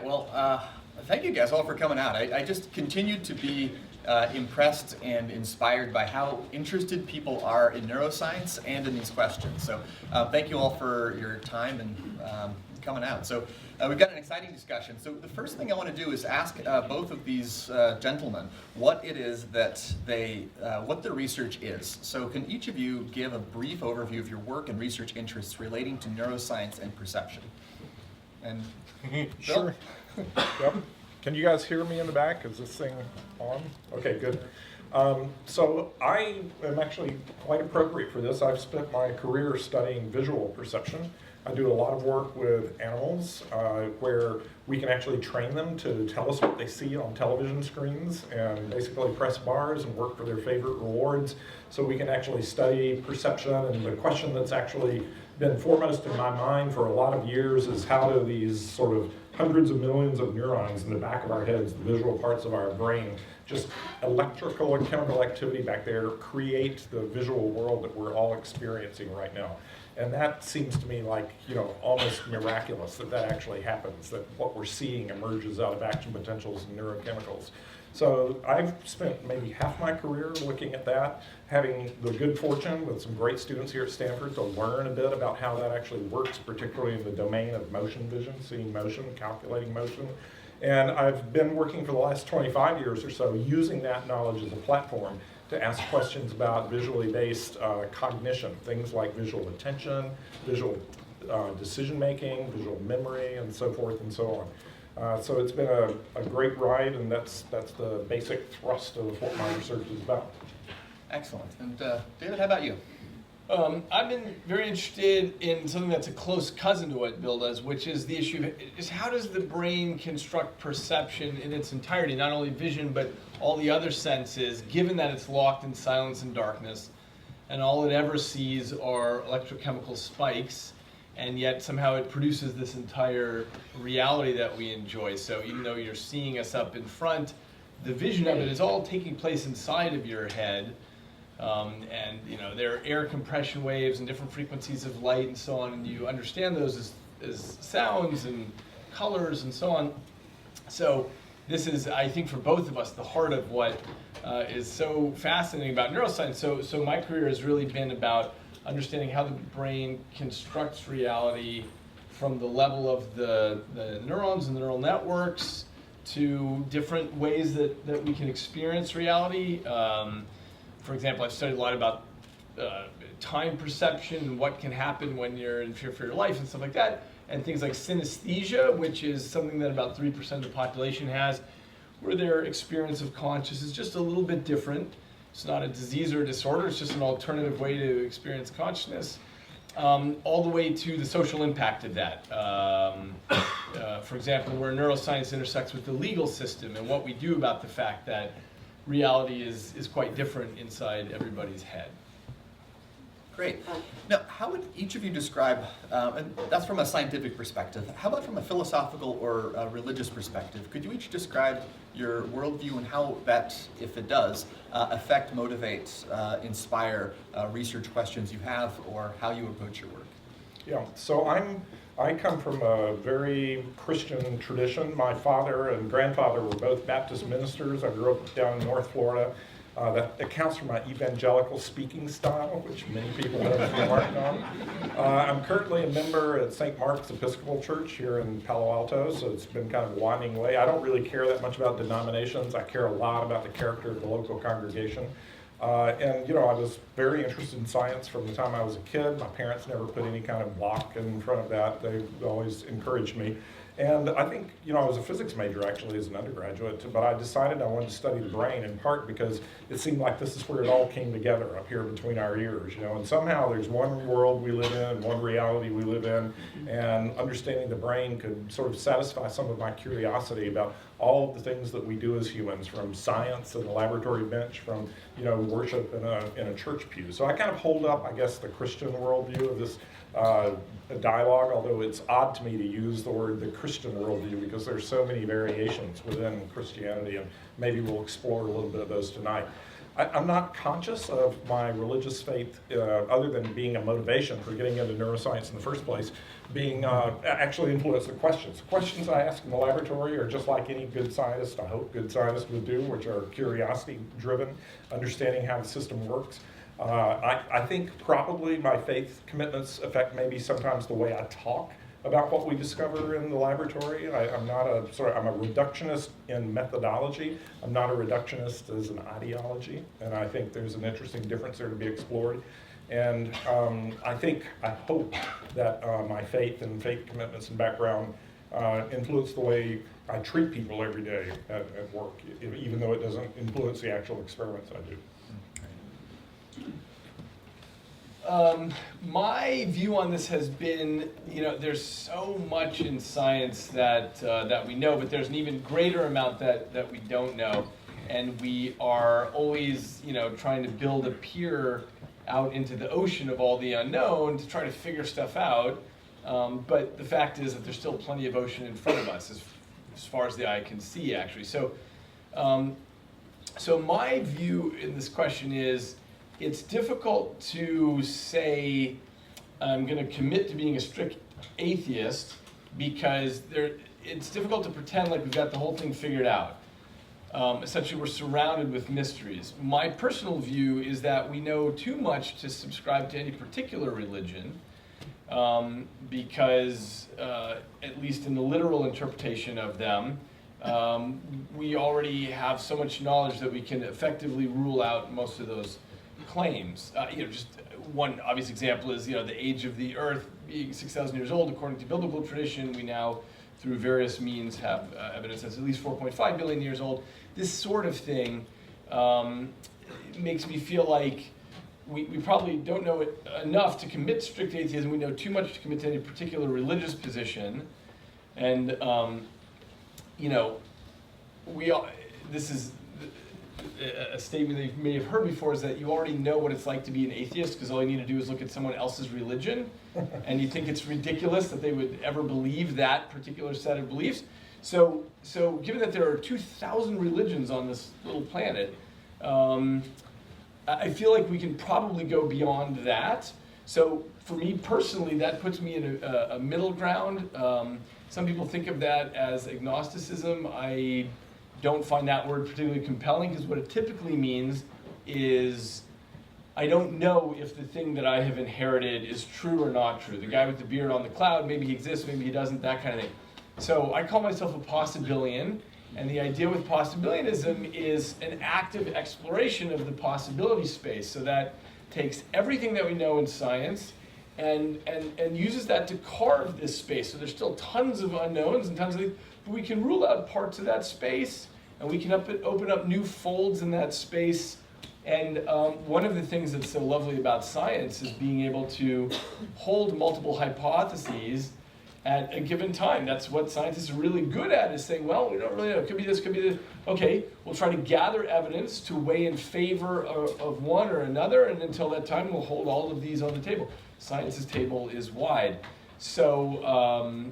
right, well, thank you guys all for coming out. I just continued to be impressed and inspired by how interested people are in neuroscience and in these questions. So thank you all for your time and coming out. So we've got an exciting discussion. So the first thing I want to do is ask both of these gentlemen what it is that what their research is. So can each of you give a brief overview of your work and research interests relating to neuroscience and perception? And Sure. Yep. Can you guys hear me in the back? Is this thing on? Okay, good. So I am actually quite appropriate for this. I've spent my career studying visual perception. I do a lot of work with animals where we can actually train them to tell us what they see on television screens and basically press bars and work for their favorite rewards. So we can actually study perception, and the question that's actually been foremost in my mind for a lot of years is how do these sort of hundreds of millions of neurons in the back of our heads, the visual parts of our brain, just electrical and chemical activity back there create the visual world that we're all experiencing right now. And that seems to me like, almost miraculous that actually happens, that what we're seeing emerges out of action potentials and neurochemicals. So I've spent maybe half my career looking at that, having the good fortune with some great students here at Stanford to learn a bit about how that actually works, particularly in the domain of motion vision, seeing motion, calculating motion. And I've been working for the last 25 years or so using that knowledge as a platform to ask questions about visually based cognition, things like visual attention, visual decision making, visual memory, and so forth and so on. So it's been a great ride, and that's the basic thrust of what my research is about. excellent. And David, how about you? I've been very interested in something that's a close cousin to what Bill does, which is the issue of how does the brain construct perception in its entirety, not only vision, but all the other senses, given that it's locked in silence and darkness, and all it ever sees are electrochemical spikes, and yet somehow it produces this entire reality that we enjoy. So even though you're seeing us up in front, the vision of it is all taking place inside of your head. And there are air compression waves and different frequencies of light and so on, and you understand those as sounds and colors and so on. So this is, I think, for both of us, the heart of what is so fascinating about neuroscience. So my career has really been about understanding how the brain constructs reality from the level of the neurons and the neural networks to different ways that we can experience reality. For example, I've studied a lot about time perception and what can happen when you're in fear for your life and stuff like that, and things like synesthesia, which is something that about 3% of the population has, where their experience of consciousness is just a little bit different. It's not a disease or a disorder, it's just an alternative way to experience consciousness, all the way to the social impact of that. For example, where neuroscience intersects with the legal system and what we do about the fact that reality is quite different inside everybody's head. Great. Now, how would each of you describe, and that's from a scientific perspective, how about from a philosophical or a religious perspective? Could you each describe your worldview and how that, if it does, affect, motivate, inspire research questions you have or how you approach your work? Yeah, so I come from a very Christian tradition. My father and grandfather were both Baptist ministers. I grew up down in North Florida. That accounts for my evangelical speaking style, which many people have remarked on. I'm currently a member at St. Mark's Episcopal Church here in Palo Alto, so it's been kind of a winding way. I don't really care that much about denominations. I care a lot about the character of the local congregation. I was very interested in science from the time I was a kid. My parents never put any kind of block in front of that. They always encouraged me. And I think, I was a physics major actually as an undergraduate, but I decided I wanted to study the brain in part because it seemed like this is where it all came together up here between our ears, and somehow there's one world we live in, one reality we live in, and understanding the brain could sort of satisfy some of my curiosity about all of the things that we do as humans, from science and the laboratory bench, from, worship in a church pew. So I kind of hold up, I guess, the Christian worldview of this dialogue, although it's odd to me to use the Christian worldview because there's so many variations within Christianity, and maybe we'll explore a little bit of those tonight. I'm not conscious of my religious faith, other than being a motivation for getting into neuroscience in the first place, being actually influenced the questions. The questions I ask in the laboratory are just like any good scientist, I hope good scientists would do, which are curiosity-driven, understanding how the system works. I think probably my faith commitments affect maybe sometimes the way I talk about what we discover in the laboratory. I'm a reductionist in methodology. I'm not a reductionist as an ideology, and I think there's an interesting difference there to be explored. And I hope that my faith and faith commitments and background influence the way I treat people every day at work, even though it doesn't influence the actual experiments I do. My view on this has been, there's so much in science that we know, but there's an even greater amount that we don't know, and we are always, trying to build a pier out into the ocean of all the unknown to try to figure stuff out. But the fact is that there's still plenty of ocean in front of us, as far as the eye can see, actually. So my view in this question is, it's difficult to say I'm going to commit to being a strict atheist because it's difficult to pretend like we've got the whole thing figured out. Essentially, we're surrounded with mysteries. My personal view is that we know too much to subscribe to any particular religion because, at least in the literal interpretation of them, we already have so much knowledge that we can effectively rule out most of those claims. Just one obvious example is, the age of the Earth being 6,000 years old, according to biblical tradition. We now, through various means, have evidence that's at least 4.5 billion years old. This sort of thing makes me feel like we probably don't know it enough to commit strict atheism. We know too much to commit to any particular religious position, and this is a statement that you may have heard before, is that you already know what it's like to be an atheist because all you need to do is look at someone else's religion and you think it's ridiculous that they would ever believe that particular set of beliefs. So given that there are 2,000 religions on this little planet, I feel like we can probably go beyond that. So for me personally, that puts me in a middle ground. Some people think of that as agnosticism. I don't find that word particularly compelling because what it typically means is I don't know if the thing that I have inherited is true or not true. The guy with the beard on the cloud, maybe he exists, maybe he doesn't, that kind of thing. So I call myself a Possibilian, and the idea with Possibilianism is an active exploration of the possibility space. So that takes everything that we know in science and uses that to carve this space. So there's still tons of unknowns and tons of things, but we can rule out parts of that space, and we can open up new folds in that space. And one of the things that's so lovely about science is being able to hold multiple hypotheses at a given time. That's what scientists are really good at, is saying, well, we don't really know, it could be this, could be this. Okay, we'll try to gather evidence to weigh in favor of one or another, and until that time, we'll hold all of these on the table. Science's table is wide. So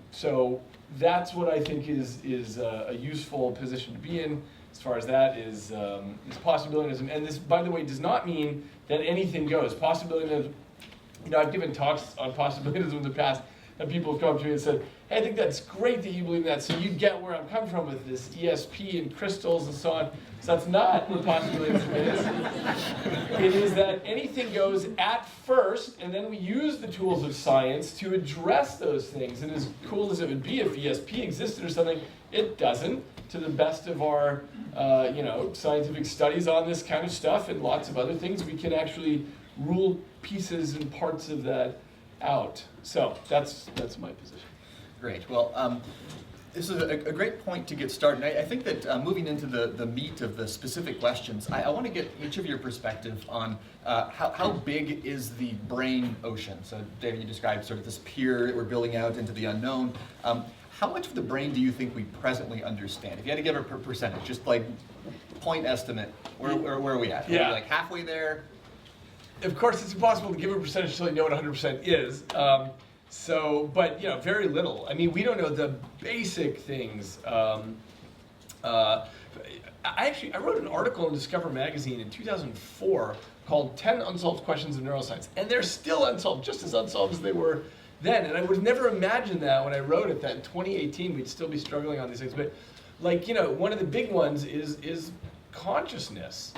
that's what I think is a useful position to be in. As far as that is Possibilianism. And this, by the way, does not mean that anything goes. Possibilianism, I've given talks on Possibilianism in the past, and people have come up to me and said, hey, I think that's great that you believe that, so you get where I'm coming from with this ESP and crystals and so on. So that's not what Possibilianism is. It is that anything goes at first, and then we use the tools of science to address those things. And as cool as it would be if ESP existed or something, it doesn't. To the best of our scientific studies on this kind of stuff and lots of other things, we can actually rule pieces and parts of that out. So that's my position. Great. Well, this is a great point to get started. I think that moving into the meat of the specific questions, I want to get each of your perspective on how big is the brain ocean. So David, you described sort of this pier that we're building out into the unknown. How much of the brain do you think we presently understand? If you had to give a percentage, just like point estimate, where are we at? Yeah. Are we like halfway there? Of course, it's impossible to give a percentage until you know what 100% is. But very little. I mean, we don't know the basic things. I wrote an article in Discover magazine in 2004 called 10 Unsolved Questions of Neuroscience, and they're still unsolved, just as unsolved as they were then. And I would have never imagined that when I wrote it, that in 2018 we'd still be struggling on these things. But like, one of the big ones is consciousness.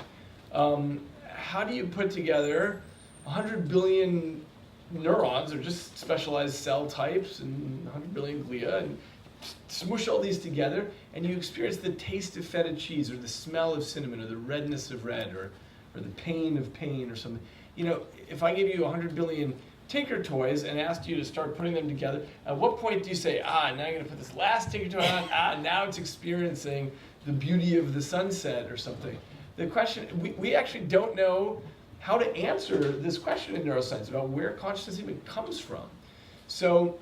How do you put together 100 billion neurons, or just specialized cell types, and 100 billion glia, and smoosh all these together, and you experience the taste of feta cheese, or the smell of cinnamon, or the redness of red, or the pain of pain, or something. If I gave you 100 billion Tinker Toys and asked you to start putting them together, at what point do you say, now I'm going to put this last Tinker Toy on, now it's experiencing the beauty of the sunset, or something? The question, we actually don't know how to answer this question in neuroscience about where consciousness even comes from. So,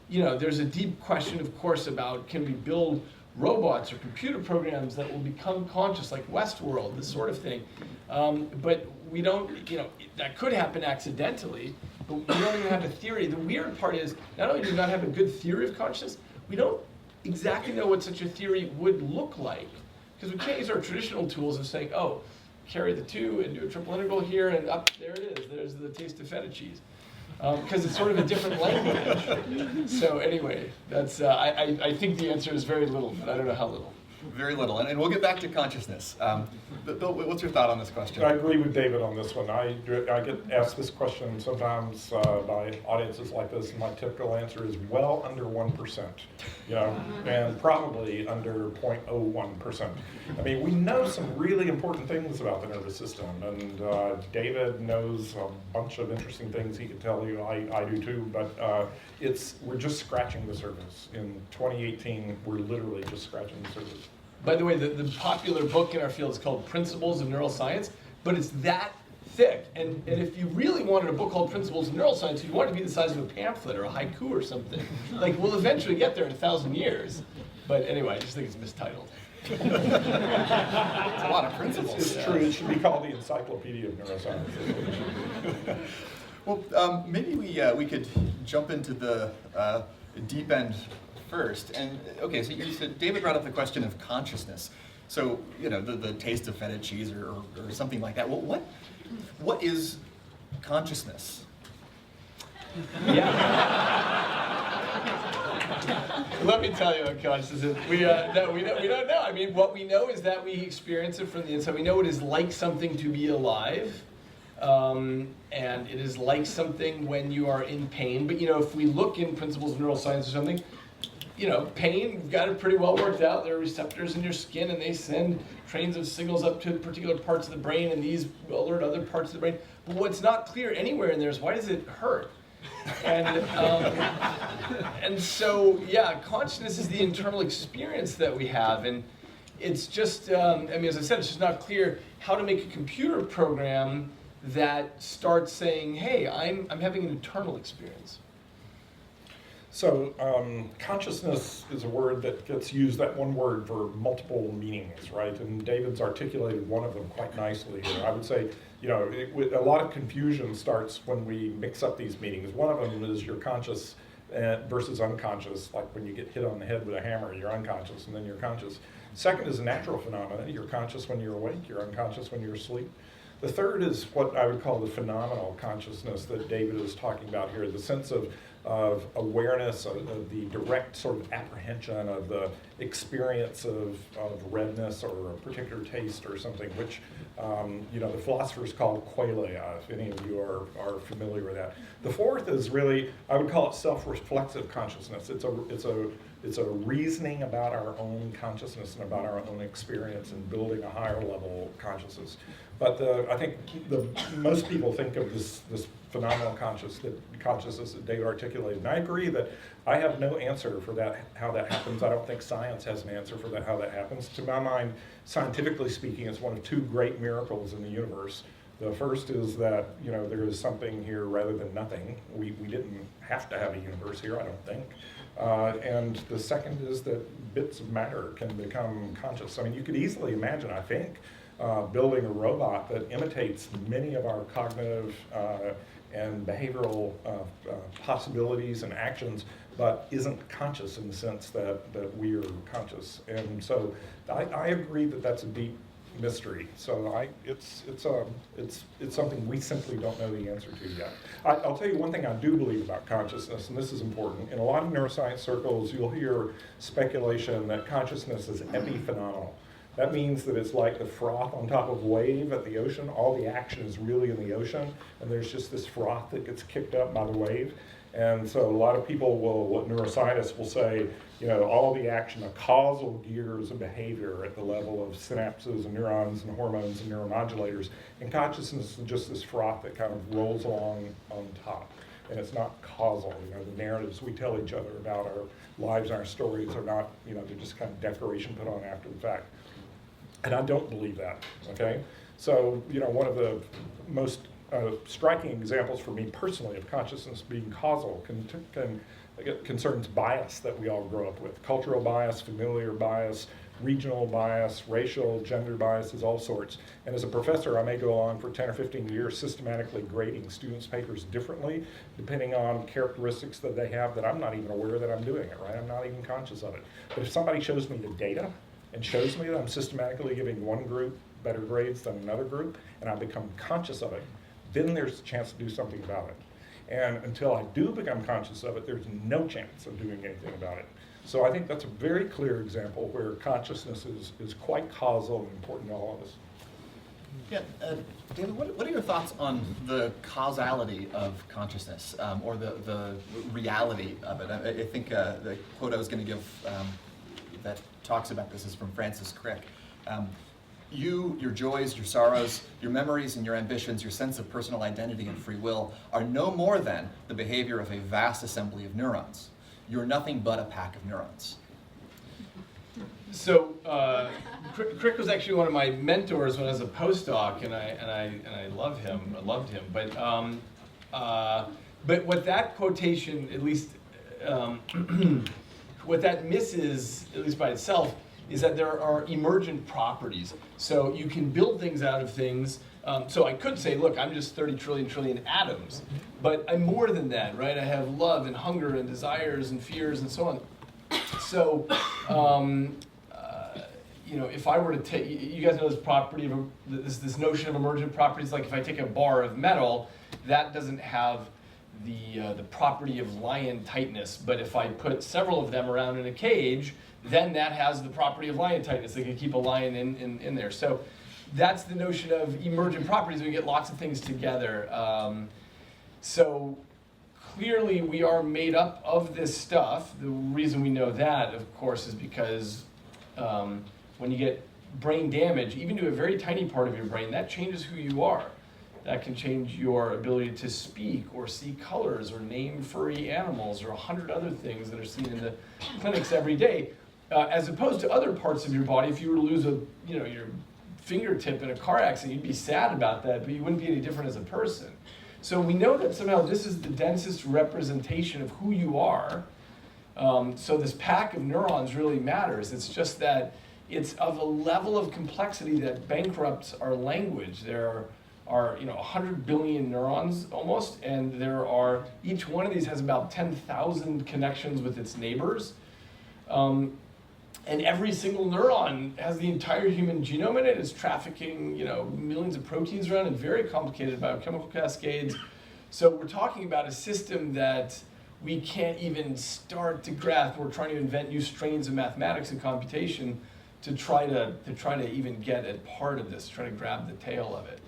there's a deep question, of course, about can we build robots or computer programs that will become conscious, like Westworld, this sort of thing. But we don't, that could happen accidentally, but we don't even have a theory. The weird part is, not only do we not have a good theory of consciousness, we don't exactly know what such a theory would look like. Because we can't use our traditional tools of saying, carry the 2 and do a triple integral here, and up, there it is. There's the taste of feta cheese. Because it's sort of a different language. So anyway, that's I think the answer is very little, but I don't know how little. Very little, and we'll get back to consciousness. But Bill, what's your thought on this question? I agree with David on this one. I get asked this question sometimes by audiences like this, and my typical answer is well under 1%, and probably under 0.01%. I mean, we know some really important things about the nervous system, and David knows a bunch of interesting things he could tell you. I do too, but we're just scratching the surface. In 2018, we're literally just scratching the surface. By the way, the popular book in our field is called Principles of Neuroscience, but it's that thick. And if you really wanted a book called Principles of Neuroscience, you'd want it to be the size of a pamphlet or a haiku or something. Like, we'll eventually get there in 1,000 years. But anyway, I just think it's mistitled. It's a lot of principles. It's true. It should be called the Encyclopedia of Neuroscience. Well, maybe we could jump into the deep end first. And okay, so you said David brought up the question of consciousness. So the taste of feta cheese or something like that. Well, what is consciousness? Yeah. Let me tell you what consciousness is. We don't know. I mean, what we know is that we experience it from the inside. We know it is like something to be alive. And it is like something when you are in pain. But if we look in Principles of Neuroscience or something, pain, you've got it pretty well worked out. There are receptors in your skin, and they send trains of signals up to particular parts of the brain, and these will alert other parts of the brain. But what's not clear anywhere in there is, why does it hurt? And so, consciousness is the internal experience that we have, and it's just, as I said, it's just not clear how to make a computer program that starts saying, hey, I'm having an internal experience. So consciousness is a word that gets used, that one word, for multiple meanings, right? And David's articulated one of them quite nicely here. I would say, a lot of confusion starts when we mix up these meanings. One of them is you're conscious versus unconscious, like when you get hit on the head with a hammer, you're unconscious and then you're conscious. Second is a natural phenomenon. You're conscious when you're awake, you're unconscious when you're asleep. The third is what I would call the phenomenal consciousness that David is talking about here, the sense of awareness, of the direct sort of apprehension of the experience of redness or a particular taste or something, which the philosophers call qualia, if any of you are familiar with that. The fourth is really, I would call it self-reflexive consciousness. It's a reasoning about our own consciousness and about our own experience and building a higher level consciousness. But I think most people think of this phenomenal consciousness that David articulated. And I agree that I have no answer for that, how that happens. I don't think science has an answer for that, how that happens. To my mind, scientifically speaking, it's one of two great miracles in the universe. The first is that there is something here rather than nothing. We didn't have to have a universe here, I don't think. And the second is that bits of matter can become conscious. I mean, you could easily imagine, I think, building a robot that imitates many of our cognitive and behavioral possibilities and actions, but isn't conscious in the sense that we are conscious. And so I agree that that's a deep mystery. So it's something we simply don't know the answer to yet. I'll tell you one thing I do believe about consciousness, and this is important. In a lot of neuroscience circles, you'll hear speculation that consciousness is epiphenomenal. That means that it's like the froth on top of a wave at the ocean. All the action is really in the ocean, and there's just this froth that gets kicked up by the wave. And so a lot of people what neuroscientists will say, all the action, the causal gears of behavior at the level of synapses and neurons and hormones and neuromodulators. And consciousness is just this froth that kind of rolls along on top. And it's not causal. The narratives we tell each other about our lives and our stories are not, they're just kind of decoration put on after the fact. And I don't believe that, okay? So, one of the most striking examples for me personally of consciousness being causal concerns bias that we all grow up with. Cultural bias, familiar bias, regional bias, racial, gender biases, all sorts. And as a professor, I may go on for 10 or 15 years systematically grading students' papers differently, depending on characteristics that they have that I'm not even aware that I'm doing it, right? I'm not even conscious of it. But if somebody shows me the data and shows me that I'm systematically giving one group better grades than another group, and I become conscious of it, then there's a chance to do something about it. And until I do become conscious of it, there's no chance of doing anything about it. So I think that's a very clear example where consciousness is quite causal and important to all of us. Yeah, David, what are your thoughts on the causality of consciousness, or the reality of it? I think the quote I was going to give that talks about this is from Francis Crick. You, your joys, your sorrows, your memories and your ambitions, your sense of personal identity and free will are no more than the behavior of a vast assembly of neurons. You're nothing but a pack of neurons. So Crick was actually one of my mentors when I was a postdoc, and I loved him. But what that quotation, at least, what that misses, at least by itself, is that there are emergent properties. So you can build things out of things. So I could say, look, I'm just 30 trillion atoms, but I'm more than that, right? I have love and hunger and desires and fears and so on. So, if I were to take, you guys know this property of this notion of emergent properties. Like if I take a bar of metal, that doesn't have the property of lion tightness, but if I put several of them around in a cage, then that has the property of lion tightness. They can keep a lion in there. So that's the notion of emergent properties. We get lots of things together. So clearly we are made up of this stuff. The reason we know that, of course, is because when you get brain damage, even to a very tiny part of your brain, that changes who you are. That can change your ability to speak or see colors or name furry animals or 100 other things that are seen in the clinics every day. As opposed to other parts of your body, if you were to lose your fingertip in a car accident, you'd be sad about that, but you wouldn't be any different as a person. So we know that somehow this is the densest representation of who you are. So this pack of neurons really matters. It's just that it's of a level of complexity that bankrupts our language. There are 100 billion neurons almost, and each one of these has about 10,000 connections with its neighbors. And every single neuron has the entire human genome in it. It's trafficking, millions of proteins around in very complicated biochemical cascades. So we're talking about a system that we can't even start to grasp. We're trying to invent new strains of mathematics and computation to try to even get at part of this, try to grab the tail of it.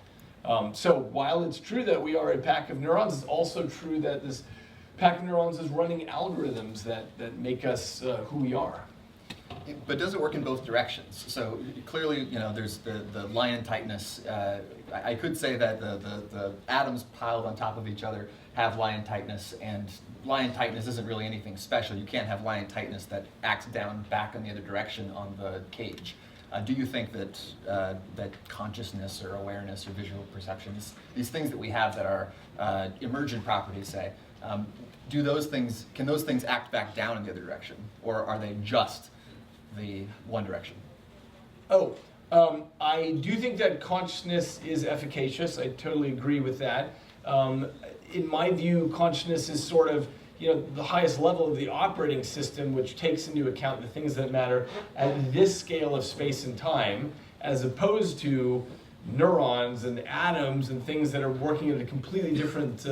So while it's true that we are a pack of neurons, it's also true that this pack of neurons is running algorithms that make us who we are. But does it work in both directions? So clearly, there's the lion tightness. I could say that the atoms piled on top of each other have lion tightness, and lion tightness isn't really anything special. You can't have lion tightness that acts down back in the other direction on the cage. Do you think that that consciousness or awareness or visual perceptions, these things that we have that are emergent properties, say, can those things act back down in the other direction, or are they just the one direction? I do think that consciousness is efficacious. I totally agree with that. In my view, consciousness is sort of, the highest level of the operating system, which takes into account the things that matter at this scale of space and time, as opposed to neurons and atoms and things that are working in a completely different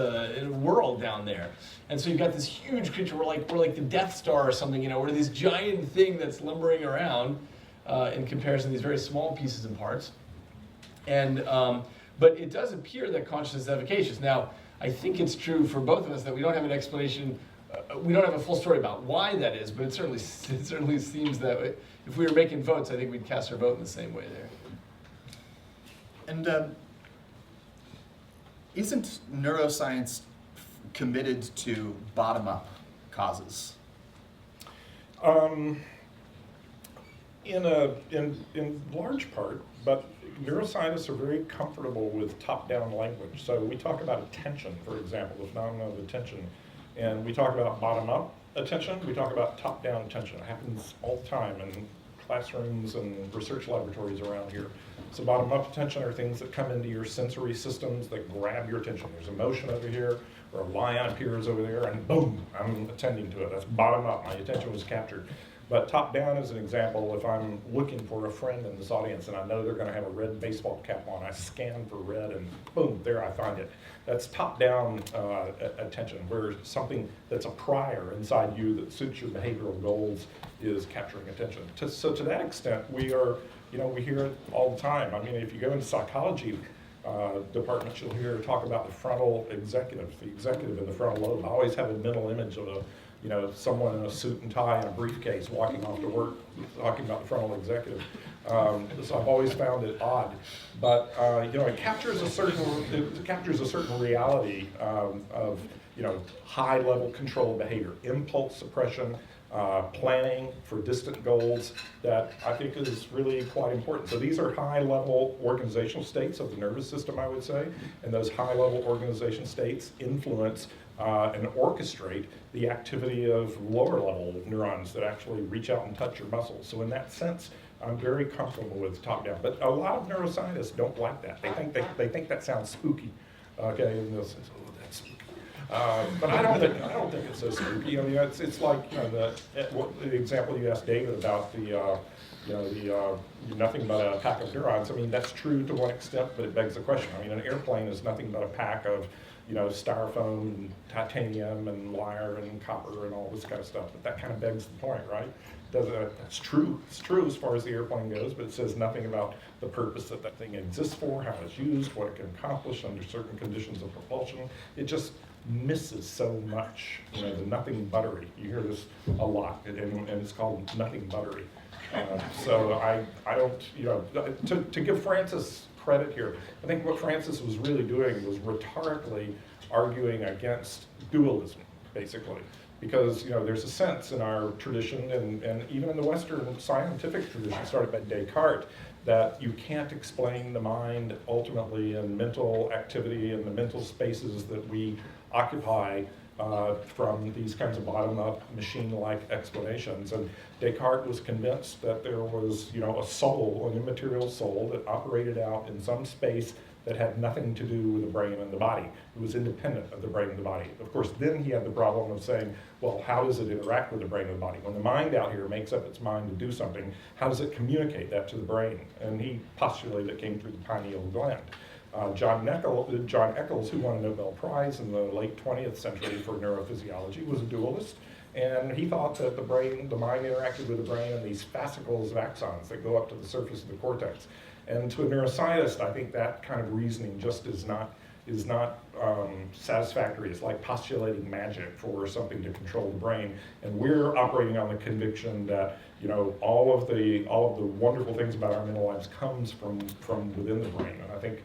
world down there. And so you've got this huge creature, we're like the Death Star or something, we're this giant thing that's lumbering around in comparison to these very small pieces and parts. And but it does appear that consciousness is efficacious. Now, I think it's true for both of us that we don't have an explanation, we don't have a full story about why that is, but it certainly seems that way. If we were making votes, I think we'd cast our vote in the same way there. And isn't neuroscience committed to bottom-up causes? In large part, but neuroscientists are very comfortable with top-down language. So we talk about attention, for example, the phenomenon of attention, and we talk about bottom-up attention, we talk about top-down attention. It happens all the time in classrooms and research laboratories around here. So bottom-up attention are things that come into your sensory systems that grab your attention. There's a motion over here, or a lion appears over there, and boom, I'm attending to it. That's bottom-up, my attention was captured. But top-down is an example. If I'm looking for a friend in this audience and I know they're going to have a red baseball cap on, I scan for red and boom, there I find it. That's top-down attention, where something that's a prior inside you that suits your behavioral goals is capturing attention. So to that extent, we are, we hear it all the time. I mean, if you go into psychology departments, you'll hear talk about the frontal executive, the executive in the frontal lobe. I always have a mental image of someone in a suit and tie and a briefcase walking off to work, talking about the frontal executive. So I've always found it odd, but it captures a certain reality of high-level control behavior, impulse suppression, planning for distant goals that I think is really quite important. So these are high-level organizational states of the nervous system, I would say, and those high-level organization states influence and orchestrate the activity of lower-level neurons that actually reach out and touch your muscles. So in that sense, I'm very comfortable with top-down. But a lot of neuroscientists don't like that. They think that sounds spooky. Okay, and they'll say, "Oh, that's spooky." But I don't think it's so spooky. It's like the example you asked David about the nothing but a pack of neurons. I mean, that's true to one extent, but it begs the question. I mean, an airplane is nothing but a pack of styrofoam and titanium and wire and copper and all this kind of stuff. But that kind of begs the point, right? That's true. It's true as far as the airplane goes, but it says nothing about the purpose that thing exists for, how it's used, what it can accomplish under certain conditions of propulsion. It just misses so much. The nothing buttery. You hear this a lot, and it's called nothing buttery. So I don't, to give Francis credit here, I think what Francis was really doing was rhetorically arguing against dualism, basically. Because there's a sense in our tradition, and even in the Western scientific tradition started by Descartes, that you can't explain the mind ultimately and mental activity and the mental spaces that we occupy from these kinds of bottom-up machine-like explanations. And Descartes was convinced that there was a soul, an immaterial soul that operated out in some space that had nothing to do with the brain and the body. It was independent of the brain and the body. Of course, then he had the problem of saying, well, how does it interact with the brain and the body? When the mind out here makes up its mind to do something, how does it communicate that to the brain? And he postulated it came through the pineal gland. John Eccles, who won a Nobel Prize in the late 20th century for neurophysiology, was a dualist. And he thought that the mind interacted with the brain in these fascicles of axons that go up to the surface of the cortex. And to a neuroscientist, I think that kind of reasoning just is not satisfactory. It's like postulating magic for something to control the brain. And we're operating on the conviction that all of the wonderful things about our mental lives comes from within the brain. And I think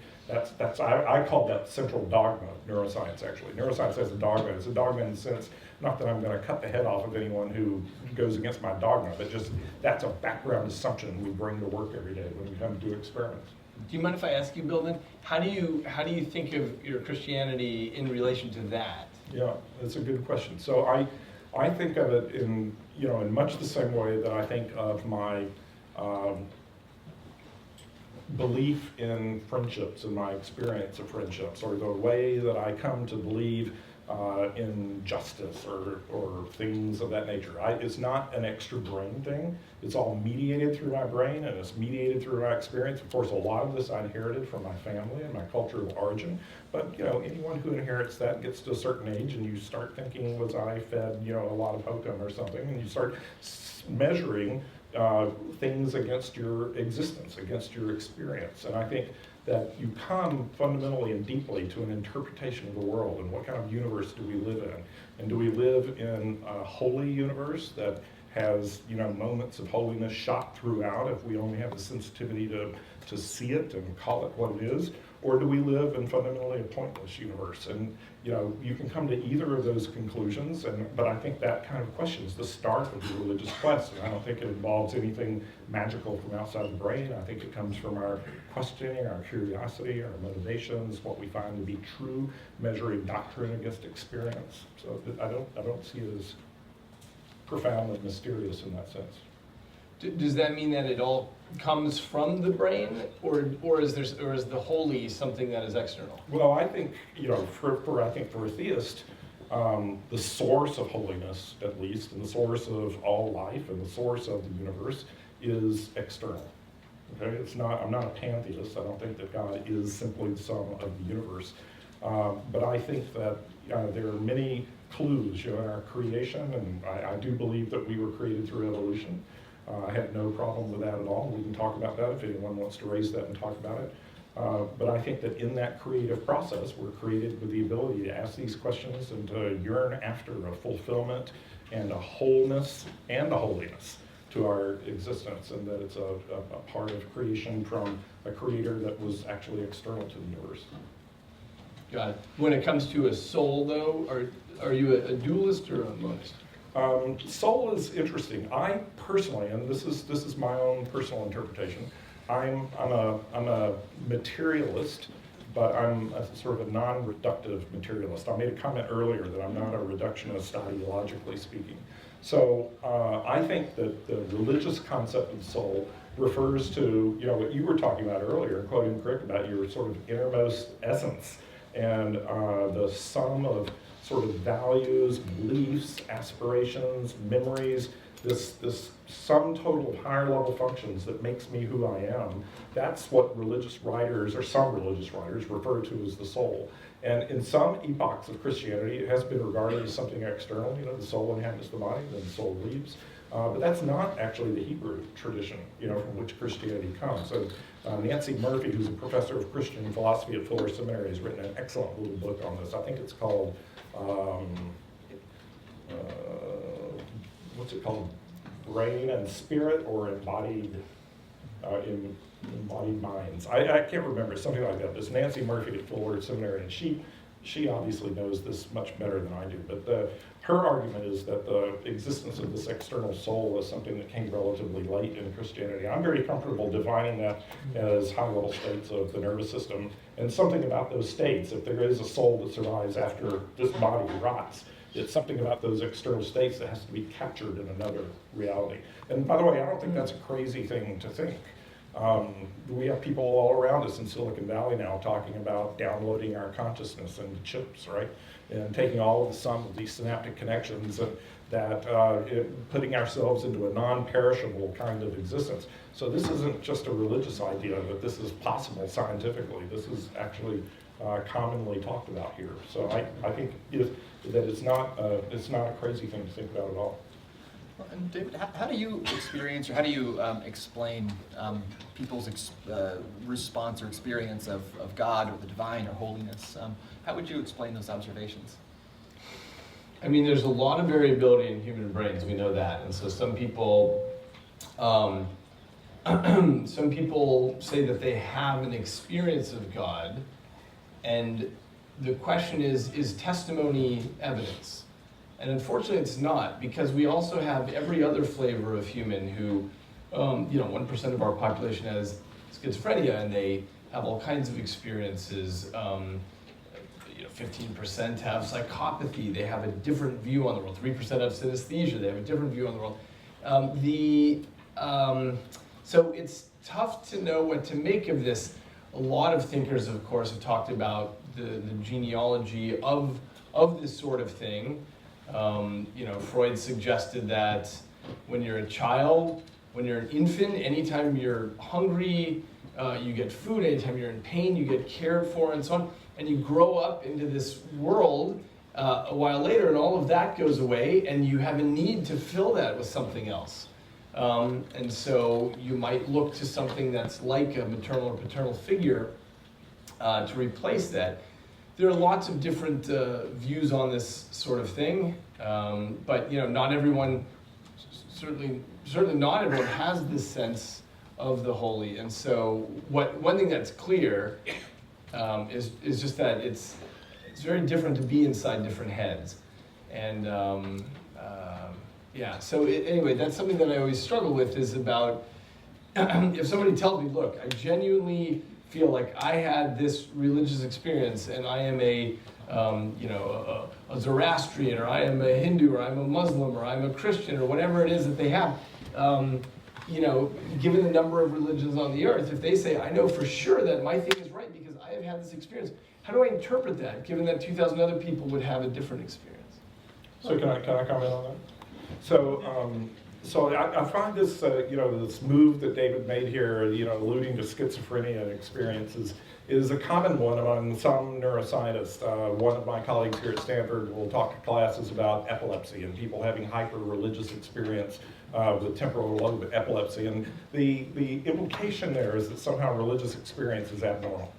I call that central dogma of neuroscience. Actually, neuroscience has a dogma. It's a dogma in the sense, not that I'm going to cut the head off of anyone who goes against my dogma, but just that's a background assumption we bring to work every day when we come to do experiments. Do you mind if I ask you, Bill, then, how do you think of your Christianity in relation to that? Yeah, that's a good question. So I think of it in much the same way that I think of my belief in friendships and my experience of friendships, or the way that I come to believe in justice or things of that nature. It's not an extra brain thing. It's all mediated through my brain, and it's mediated through my experience. Of course, a lot of this I inherited from my family and my culture of origin. But anyone who inherits that gets to a certain age, and you start thinking, was I fed a lot of hokum or something, and you start measuring things against your existence, against your experience. And I think that you come fundamentally and deeply to an interpretation of the world and what kind of universe do we live in. And do we live in a holy universe that has moments of holiness shot throughout if we only have the sensitivity to see it and call it what it is? Or do we live in fundamentally a pointless universe? And you can come to either of those conclusions, but I think that kind of question is the start of the religious quest, and I don't think it involves anything magical from outside the brain. I think it comes from our questioning, our curiosity, our motivations, what we find to be true, measuring doctrine against experience. So I don't see it as profound and mysterious in that sense. Does that mean that it all comes from the brain, or is the holy something that is external? Well, I think for a theist, the source of holiness, at least, and the source of all life, and the source of the universe is external. Okay, I'm not a pantheist. I don't think that God is simply the sum of the universe, but I think that there are many clues in our creation, and I do believe that we were created through evolution. I have no problem with that at all. We can talk about that if anyone wants to raise that and talk about it. But I think that in that creative process, we're created with the ability to ask these questions and to yearn after a fulfillment and a wholeness and a holiness to our existence, and that it's a part of creation from a creator that was actually external to the universe. Got it. When it comes to a soul, though, are you a dualist or a monist? Soul is interesting. I personally, and this is my own personal interpretation, I'm a materialist, but I'm a sort of a non-reductive materialist. I made a comment earlier that I'm not a reductionist ideologically speaking. So I think that the religious concept of the soul refers to what you were talking about earlier, quoting Crick, about your sort of innermost essence and the sum of sort of values, beliefs, aspirations, memories, this sum total of higher level functions that makes me who I am. That's what religious writers, or some religious writers, refer to as the soul. And in some epochs of Christianity, it has been regarded as something external. The soul inhabits the body, then the soul leaves. But that's not actually the Hebrew tradition, from which Christianity comes. So Nancy Murphy, who's a professor of Christian philosophy at Fuller Seminary, has written an excellent little book on this. I think it's called, what's it called? Brain and Spirit, or Embodied Minds. I can't remember, something like that. This Nancy Murphy at Fuller Seminary, and she obviously knows this much better than I do, but her argument is that the existence of this external soul is something that came relatively late in Christianity. I'm very comfortable defining that as high-level states of the nervous system, and something about those states, if there is a soul that survives after this body rots, it's something about those external states that has to be captured in another reality. And by the way, I don't think that's a crazy thing to think. We have people all around us in Silicon Valley now talking about downloading our consciousness into chips, right? And taking all of the sum of these synaptic connections and putting ourselves into a non-perishable kind of existence. So this isn't just a religious idea, but this is possible scientifically. This is actually commonly talked about here. So I think that it's not a crazy thing to think about at all. And David, how do you experience, or how do you explain people's response or experience of God or the divine or holiness? How would you explain those observations? I mean, there's a lot of variability in human brains. We know that, and so some people say that they have an experience of God, and the question is testimony evidence? And unfortunately, it's not, because we also have every other flavor of human who, 1% of our population has schizophrenia, and they have all kinds of experiences. 15% have psychopathy. They have a different view on the world. 3% have synesthesia. They have a different view on the world. So it's tough to know what to make of this. A lot of thinkers, of course, have talked about the genealogy of of this sort of thing. Freud suggested that when you're a child, when you're an infant, anytime you're hungry, you get food. Anytime you're in pain, you get cared for, and so on. And you grow up into this world a while later, and all of that goes away, and you have a need to fill that with something else. And so you might look to something that's like a maternal or paternal figure to replace that. There are lots of different views on this sort of thing, but not everyone, certainly not everyone, has this sense of the holy. And so one thing that's clear is just that it's very different to be inside different heads. And so anyway, that's something that I always struggle with, is about if somebody tells me, look, I genuinely feel like I had this religious experience, and I am a Zoroastrian, or I am a Hindu, or I'm a Muslim, or I'm a Christian, or whatever it is that they have, given the number of religions on the earth, if they say, I know for sure that my thing is right because I have had this experience, how do I interpret that, given that 2,000 other people would have a different experience? So can I comment on that? So I find this, this move that David made here, alluding to schizophrenia experiences, is a common one among some neuroscientists. One of my colleagues here at Stanford will talk to classes about epilepsy and people having hyper-religious experience with temporal lobe epilepsy. And the implication there is that somehow religious experience is abnormal.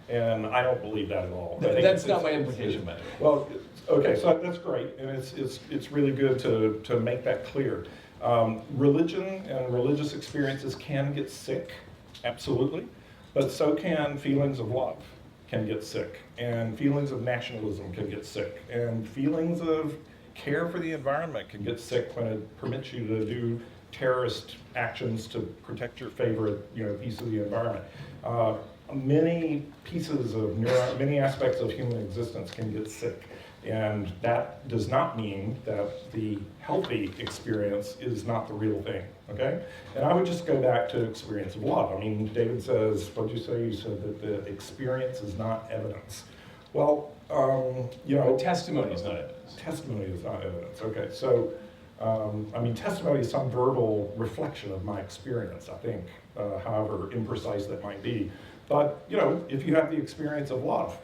And I don't believe that at all. That's not my implication, by the way. Well, okay, so that's great, and it's really good to make that clear. Religion and religious experiences can get sick, absolutely, but so can feelings of love can get sick, and feelings of nationalism can get sick, and feelings of care for the environment can get sick when it permits you to do terrorist actions to protect your favorite, piece of the environment. Many many aspects of human existence can get sick. And that does not mean that the healthy experience is not the real thing, okay? And I would just go back to experience of love. I mean, David says, what did you say? You said that the experience is not evidence. Well, testimony is not evidence. Testimony is not evidence, okay. So, testimony is some verbal reflection of my experience, I think, however imprecise that might be. But, if you have the experience of love,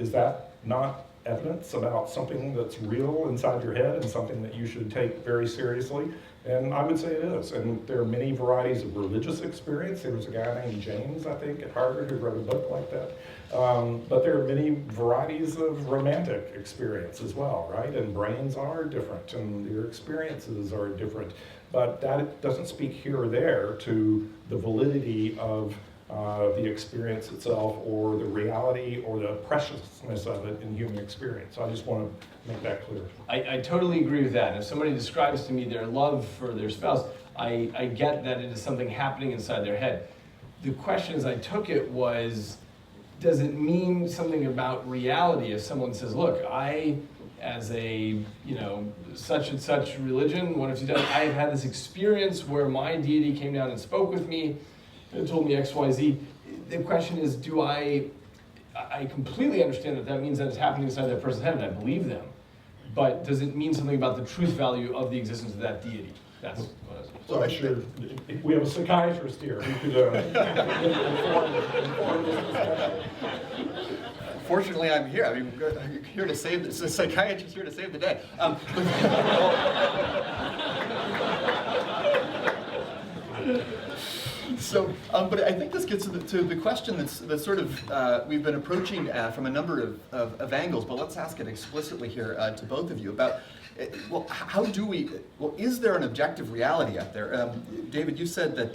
is that not evidence about something that's real inside your head and something that you should take very seriously? And I would say it is. And there are many varieties of religious experience. There was a guy named James, I think, at Harvard who wrote a book like that. But there are many varieties of romantic experience as well, right? And brains are different and your experiences are different. But that doesn't speak here or there to the validity of the experience itself, or the reality, or the preciousness of it in human experience. So I just want to make that clear. I totally agree with that. If somebody describes to me their love for their spouse, I get that it is something happening inside their head. The question as I took it was, does it mean something about reality? If someone says, look, I, as a, such and such religion, what if you done? I have had this experience where my deity came down and spoke with me, and told me X, Y, Z. The question is, do I completely understand that means that it's happening inside that person's head, and I believe them. But does it mean something about the truth value of the existence of that deity? That's what I was saying. So I'm sure we have a psychiatrist here who could inform this discussion. Fortunately, I'm here. I'm here to save this. A psychiatrist here to save the day. But I think this gets to the question that's sort of we've been approaching from a number of angles, but let's ask it explicitly here to both of you about, is there an objective reality out there? David, you said that,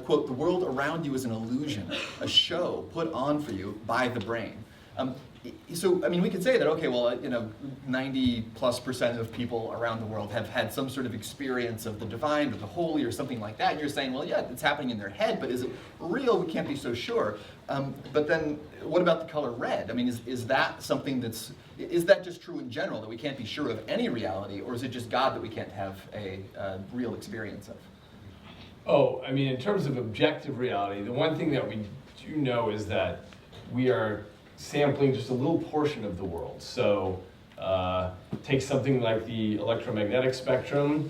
quote, the world around you is an illusion, a show put on for you by the brain. We could say that, okay, 90+% of people around the world have had some sort of experience of the divine or the holy or something like that. And you're saying, well, yeah, it's happening in their head, but is it real? We can't be so sure. But then what about the color red? Is that something is that just true in general, that we can't be sure of any reality, or is it just God that we can't have a real experience of? In terms of objective reality, the one thing that we do know is that we are sampling just a little portion of the world. So Take something like the electromagnetic spectrum.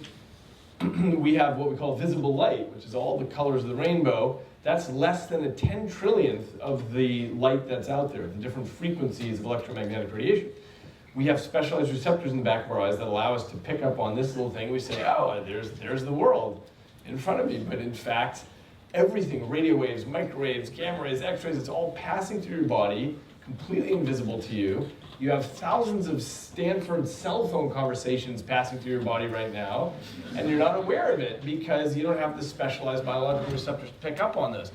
We have what we call visible light, which is all the colors of the rainbow. That's less than a 10 trillionth of the light that's out there, the different frequencies of electromagnetic radiation. We have specialized receptors in the back of our eyes that allow us to pick up on this little thing. We say, oh, there's the world in front of me. But in fact, everything, radio waves, microwaves, gamma rays, x-rays, it's all passing through your body, completely invisible to you. You have thousands of Stanford cell phone conversations passing through your body right now, and you're not aware of it because you don't have the specialized biological receptors to pick up on those.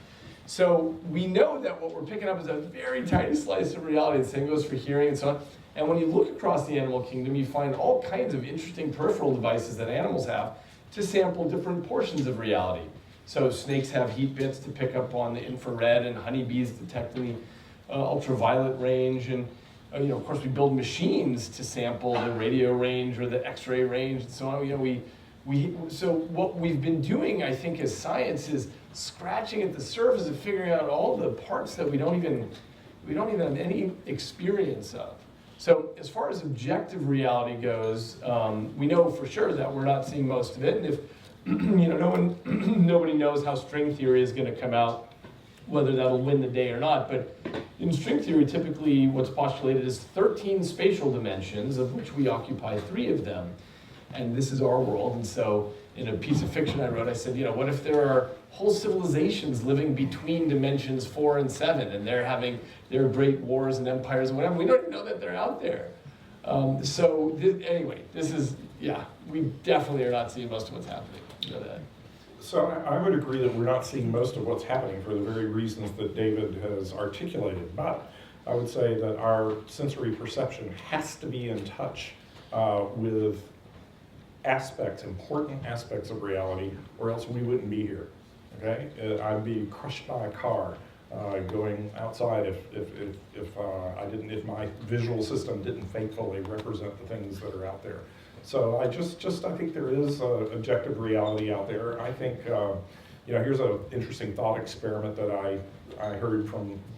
So we know that what we're picking up is a very tiny slice of reality. The same goes for hearing and so on. And when you look across the animal kingdom, you find all kinds of interesting peripheral devices that animals have to sample different portions of reality. So snakes have heat bits to pick up on the infrared, and honeybees detect the ultraviolet range, and of course, we build machines to sample the radio range or the X-ray range and so on. So what we've been doing, I think, as science is scratching at the surface of figuring out all the parts that we don't even have any experience of. So as far as objective reality goes, we know for sure that we're not seeing most of it. And if nobody knows how string theory is going to come out, whether that'll win the day or not. But in string theory, typically what's postulated is 13 spatial dimensions, of which we occupy 3 of them. And this is our world. And so in a piece of fiction I wrote, I said, what if there are whole civilizations living between dimensions 4 and 7, and they're having their great wars and empires and whatever. We don't even know that they're out there. Anyway, we definitely are not seeing most of what's happening. You know that. So I would agree that we're not seeing most of what's happening for the very reasons that David has articulated, but I would say that our sensory perception has to be in touch with important aspects of reality, or else we wouldn't be here, okay? I'd be crushed by a car going outside if my visual system didn't faithfully represent the things that are out there. So I think there is objective reality out there. I think, here's an interesting thought experiment that I heard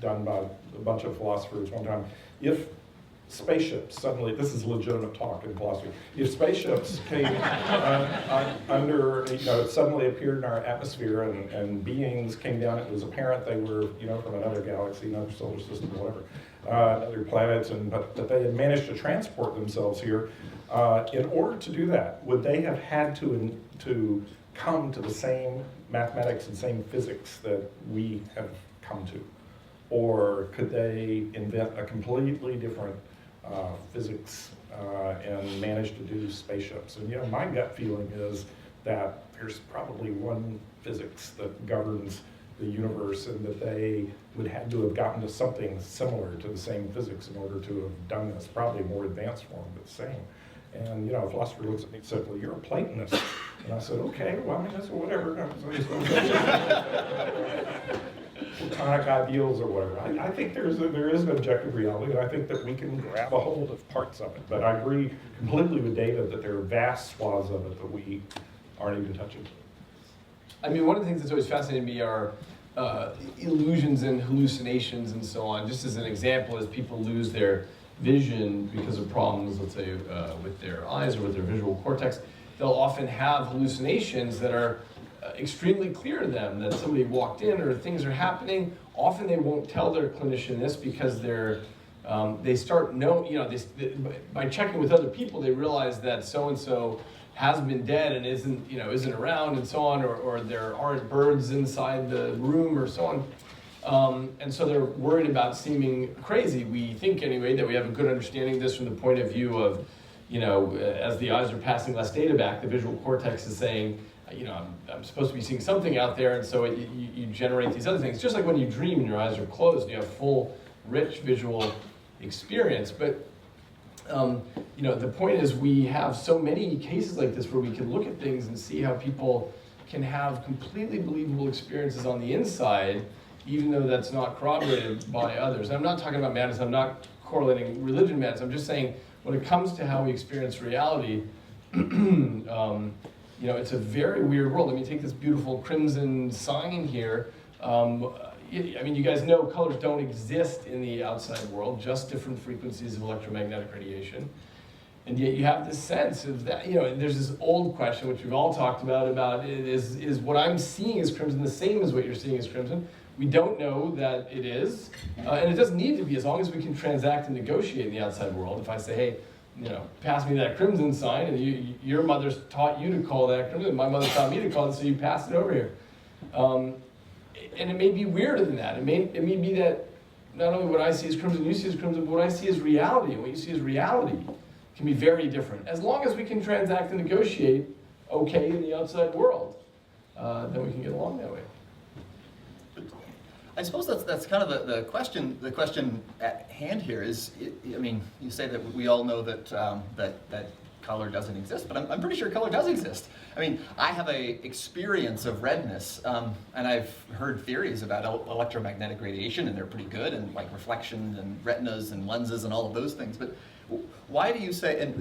done by a bunch of philosophers one time. If spaceships suddenly, this is legitimate talk in philosophy, if spaceships came it suddenly appeared in our atmosphere and beings came down, it was apparent they were, from another galaxy, another solar system, whatever, other planets, but that they had managed to transport themselves here. In order to do that, would they have had to come to the same mathematics and same physics that we have come to? Or could they invent a completely different physics and manage to do spaceships? And my gut feeling is that there's probably one physics that governs the universe, and that they would have to have gotten to something similar to the same physics in order to have done this, probably more advanced form, but the same. And a philosopher looks at me and said, well, you're a Platonist. And I said, okay, well, that's whatever. Platonic ideals or whatever. I think there is an objective reality, and I think that we can grab a hold of parts of it. But I agree completely with David that there are vast swaths of it that we aren't even touching. I mean, one of the things that's always fascinated me are illusions and hallucinations and so on. Just as an example, as people lose their vision because of problems, let's say, with their eyes or with their visual cortex, they'll often have hallucinations that are extremely clear to them, that somebody walked in or things are happening. Often they won't tell their clinician this because they start by checking with other people, they realize that so-and-so has been dead and isn't around and so on, or there aren't birds inside the room or so on. And so they're worried about seeming crazy. We think anyway that we have a good understanding of this from the point of view of, as the eyes are passing less data back, the visual cortex is saying, I'm supposed to be seeing something out there, and so you generate these other things. Just like when you dream and your eyes are closed and you have full, rich visual experience. But the point is we have so many cases like this where we can look at things and see how people can have completely believable experiences on the inside, even though that's not corroborated by others. And I'm not talking about madness, I'm not correlating religion madness, I'm just saying when it comes to how we experience reality, it's a very weird world. I mean, take this beautiful crimson sign here. You guys know colors don't exist in the outside world, just different frequencies of electromagnetic radiation. And yet you have this sense of that, and there's this old question, which we've all talked about is what I'm seeing as crimson the same as what you're seeing as crimson? We don't know that it is, and it doesn't need to be, as long as we can transact and negotiate in the outside world. If I say, hey, pass me that crimson sign, and your mother's taught you to call that crimson, my mother taught me to call it, so you pass it over here. And it may be weirder than that. It may be that not only what I see as crimson, you see as crimson, but what I see as reality, and what you see as reality can be very different. As long as we can transact and negotiate okay in the outside world, then we can get along that way. I suppose that's kind of the question. The question at hand here is, you say that we all know that that color doesn't exist, but I'm pretty sure color does exist. I have a experience of redness, and I've heard theories about electromagnetic radiation, and they're pretty good, and like reflection and retinas and lenses and all of those things. But why do you say, and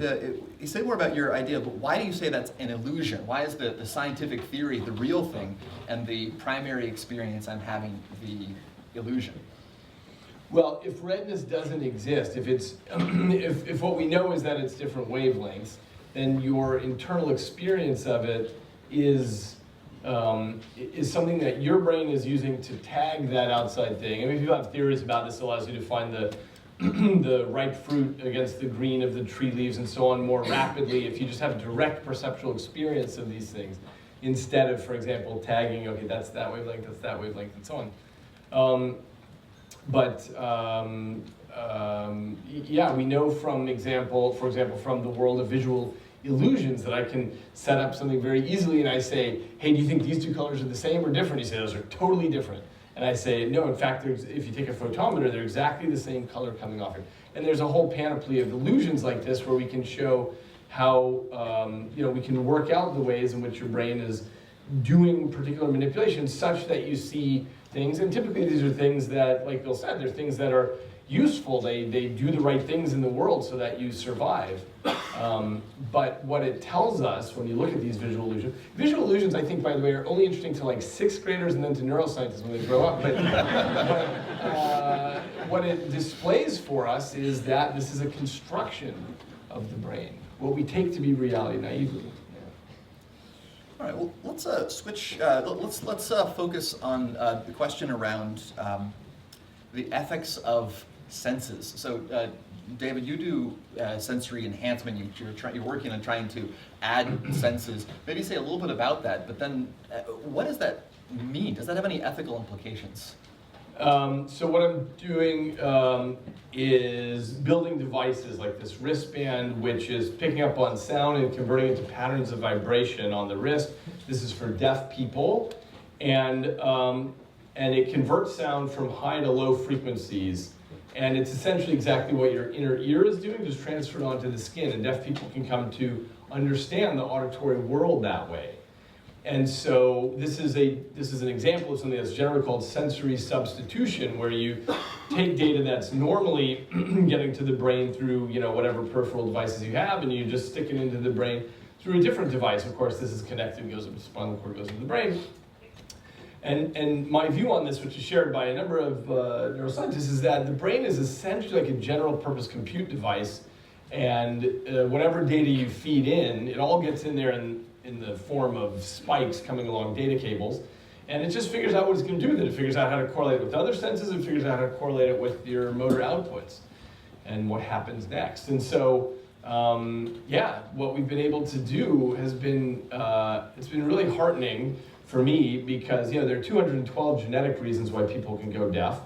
you say more about your idea, but why do you say that's an illusion? Why is the scientific theory the real thing, and the primary experience I'm having the illusion? Well, if redness doesn't exist, if it's if what we know is that it's different wavelengths, then your internal experience of it is something that your brain is using to tag that outside thing. People have theories about this. It allows you to find the ripe fruit against the green of the tree leaves and so on more rapidly if you just have a direct perceptual experience of these things, instead of, for example, tagging, okay, that's that wavelength, and so on. Yeah, we know for example, from the world of visual illusions that I can set up something very easily, and I say, hey, do you think these two colors are the same or different? You say, those are totally different. And I say, no, in fact, if you take a photometer, they're exactly the same color coming off it. And there's a whole panoply of illusions like this where we can show how, we can work out the ways in which your brain is doing particular manipulations such that you see things. And typically these are things that, like Bill said, they're things that are useful. They do the right things in the world so that you survive. But what it tells us when you look at these visual illusions, I think, by the way, are only interesting to like 6th graders and then to neuroscientists when they grow up. But what it displays for us is that this is a construction of the brain, what we take to be reality naively. All right. Well, let's switch. Let's focus on the question around the ethics of senses. So, David, you do sensory enhancement. You're working on trying to add senses. Maybe say a little bit about that. But then, what does that mean? Does that have any ethical implications? So what I'm doing is building devices like this wristband, which is picking up on sound and converting it to patterns of vibration on the wrist. This is for deaf people, and it converts sound from high to low frequencies. And it's essentially exactly what your inner ear is doing, just transferred onto the skin. And deaf people can come to understand the auditory world that way. And so this is an example of something that's generally called sensory substitution, where you take data that's normally getting to the brain through whatever peripheral devices you have, and you just stick it into the brain through a different device. Of course, this is connected, goes up to the spinal cord, goes into the brain. And my view on this, which is shared by a number of neuroscientists, is that the brain is essentially like a general purpose compute device, and whatever data you feed in, it all gets in there in the form of spikes coming along data cables, and it just figures out what it's going to do with it. It figures out how to correlate it with other senses, it figures out how to correlate it with your motor outputs and what happens next. And so, what we've been able to do has been, it's been really heartening for me, because there are 212 genetic reasons why people can go deaf,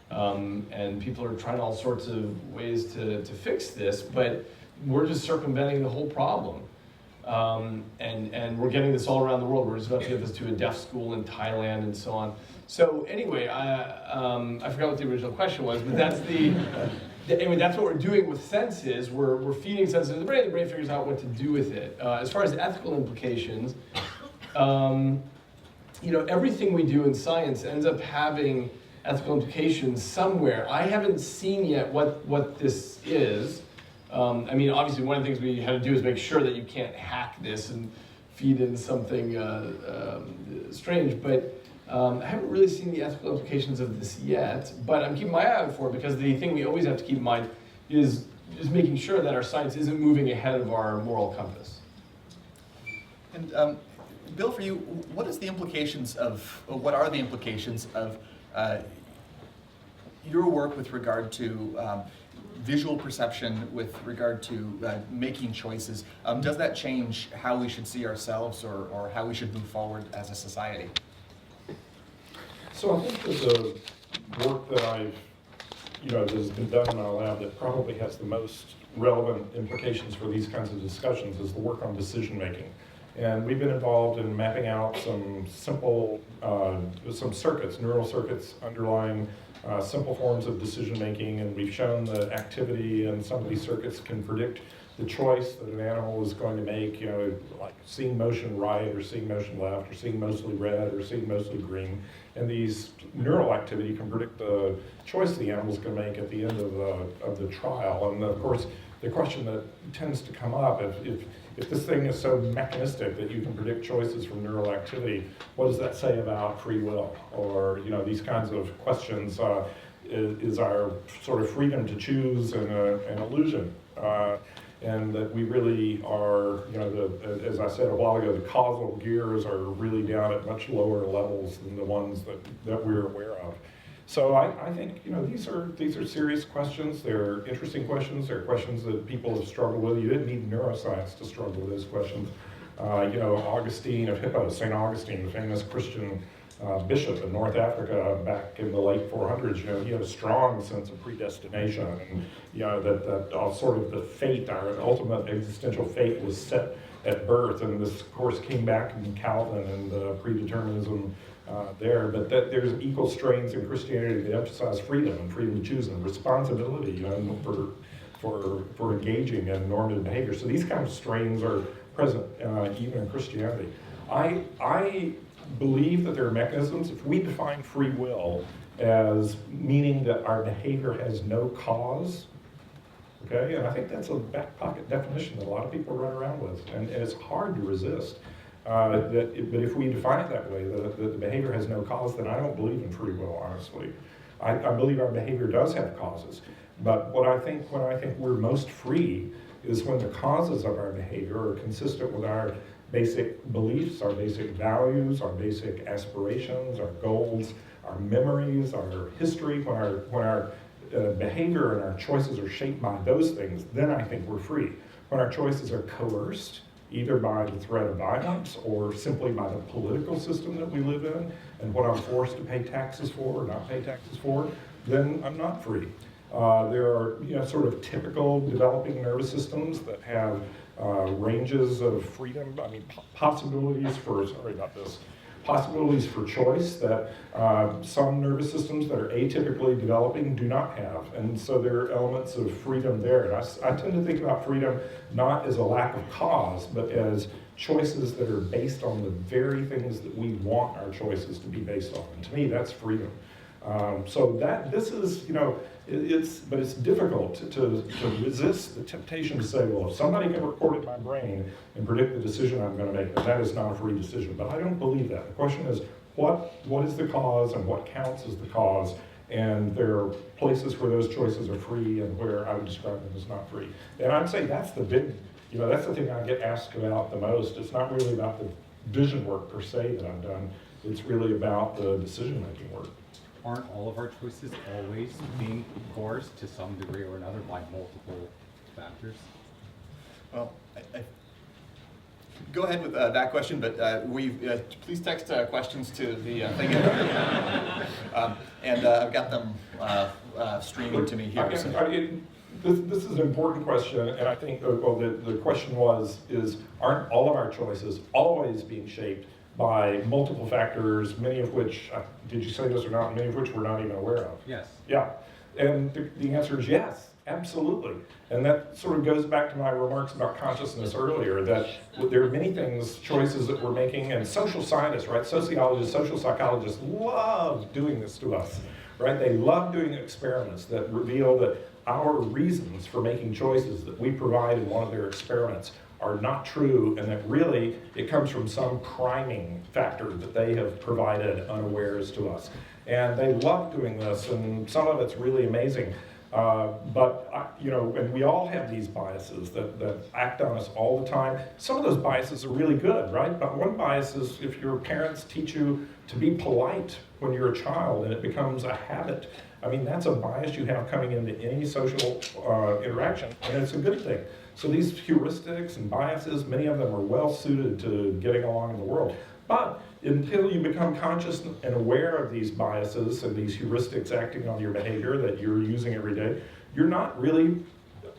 and people are trying all sorts of ways to fix this, but we're just circumventing the whole problem. And we're getting this all around the world. We're just about to get this to a deaf school in Thailand and so on. So anyway, I forgot what the original question was, but that's anyway, that's what we're doing with senses. We're feeding senses to the brain figures out what to do with it. As far as ethical implications, everything we do in science ends up having ethical implications somewhere. I haven't seen yet what this is. Obviously one of the things we had to do is make sure that you can't hack this and feed in something strange, but I haven't really seen the ethical implications of this yet, but I'm keeping my eye out for it, because the thing we always have to keep in mind is is making sure that our science isn't moving ahead of our moral compass. And Bill, for you, what are the implications of your work with regard to visual perception, with regard to making choices? Does that change how we should see ourselves or how we should move forward as a society? So I think that the work that that has been done in my lab that probably has the most relevant implications for these kinds of discussions is the work on decision making. And we've been involved in mapping out some simple, some circuits, neural circuits underlying simple forms of decision making, and we've shown that activity in some of these circuits can predict the choice that an animal is going to make, like seeing motion right or seeing motion left or seeing mostly red or seeing mostly green. And these neural activity can predict the choice the animal is going to make at the end of the trial. And of course, the question that tends to come up, if this thing is so mechanistic that you can predict choices from neural activity, what does that say about free will? Or these kinds of questions, is our sort of freedom to choose an illusion? And that we really are, as I said a while ago, the causal gears are really down at much lower levels than the ones that we're aware of. So I think these are serious questions. They're interesting questions. They're questions that people have struggled with. You didn't need neuroscience to struggle with those questions. Augustine of Hippo, St. Augustine, the famous Christian bishop in North Africa back in the late 400s, he had a strong sense of predestination, and that sort of the fate, our ultimate existential fate, was set at birth. And this, of course, came back in Calvin and predeterminism there. But that there's equal strains in Christianity that emphasize freedom and freedom to choose and responsibility, for engaging in normative behavior. So these kinds of strains are present even in Christianity. I believe that there are mechanisms. If we define free will as meaning that our behavior has no cause, okay, and I think that's a back pocket definition that a lot of people run around with, and it's hard to resist. But if we define it that way, that the behavior has no cause, then I don't believe in free will, honestly. I believe our behavior does have causes, but when I think we're most free is when the causes of our behavior are consistent with our basic beliefs, our basic values, our basic aspirations, our goals, our memories, our history. When our behavior and our choices are shaped by those things, then I think we're free. When our choices are coerced, either by the threat of violence or simply by the political system that we live in, and what I'm forced to pay taxes for or not pay taxes for, then I'm not free. There are sort of typical developing nervous systems that have ranges of freedom, possibilities for choice that some nervous systems that are atypically developing do not have. And so there are elements of freedom there. And I tend to think about freedom not as a lack of cause, but as choices that are based on the very things that we want our choices to be based on. And to me, that's freedom. It's difficult to resist the temptation to say, well, if somebody can record in my brain and predict the decision I'm going to make, then that is not a free decision. But I don't believe that. The question is, what is the cause and what counts as the cause? And there are places where those choices are free and where I would describe them as not free. And I'd say that's the big, that's the thing I get asked about the most. It's not really about the vision work per se that I've done. It's really about the decision-making work. Aren't all of our choices always being coerced to some degree or another by multiple factors? Well, I go ahead with that question, but please text questions to the thing. And I've got them streaming to me here. This is an important question, and I think the question aren't all of our choices always being shaped by multiple factors, many of which, did you say this or not, many of which we're not even aware of? Yes. Yeah, and the answer is yes, absolutely. And that sort of goes back to my remarks about consciousness earlier, that there are many things, choices that we're making, and social scientists, right, sociologists, social psychologists love doing this to us, right? They love doing experiments that reveal that our reasons for making choices that we provide in one of their experiments are not true, and that really it comes from some priming factor that they have provided unawares to us. And they love doing this, and some of it's really amazing. And we all have these biases that act on us all the time. Some of those biases are really good, right? But one bias is if your parents teach you to be polite when you're a child and it becomes a habit. I mean, that's a bias you have coming into any social interaction, and it's a good thing. So these heuristics and biases, many of them are well suited to getting along in the world. But until you become conscious and aware of these biases and these heuristics acting on your behavior that you're using every day, you're not really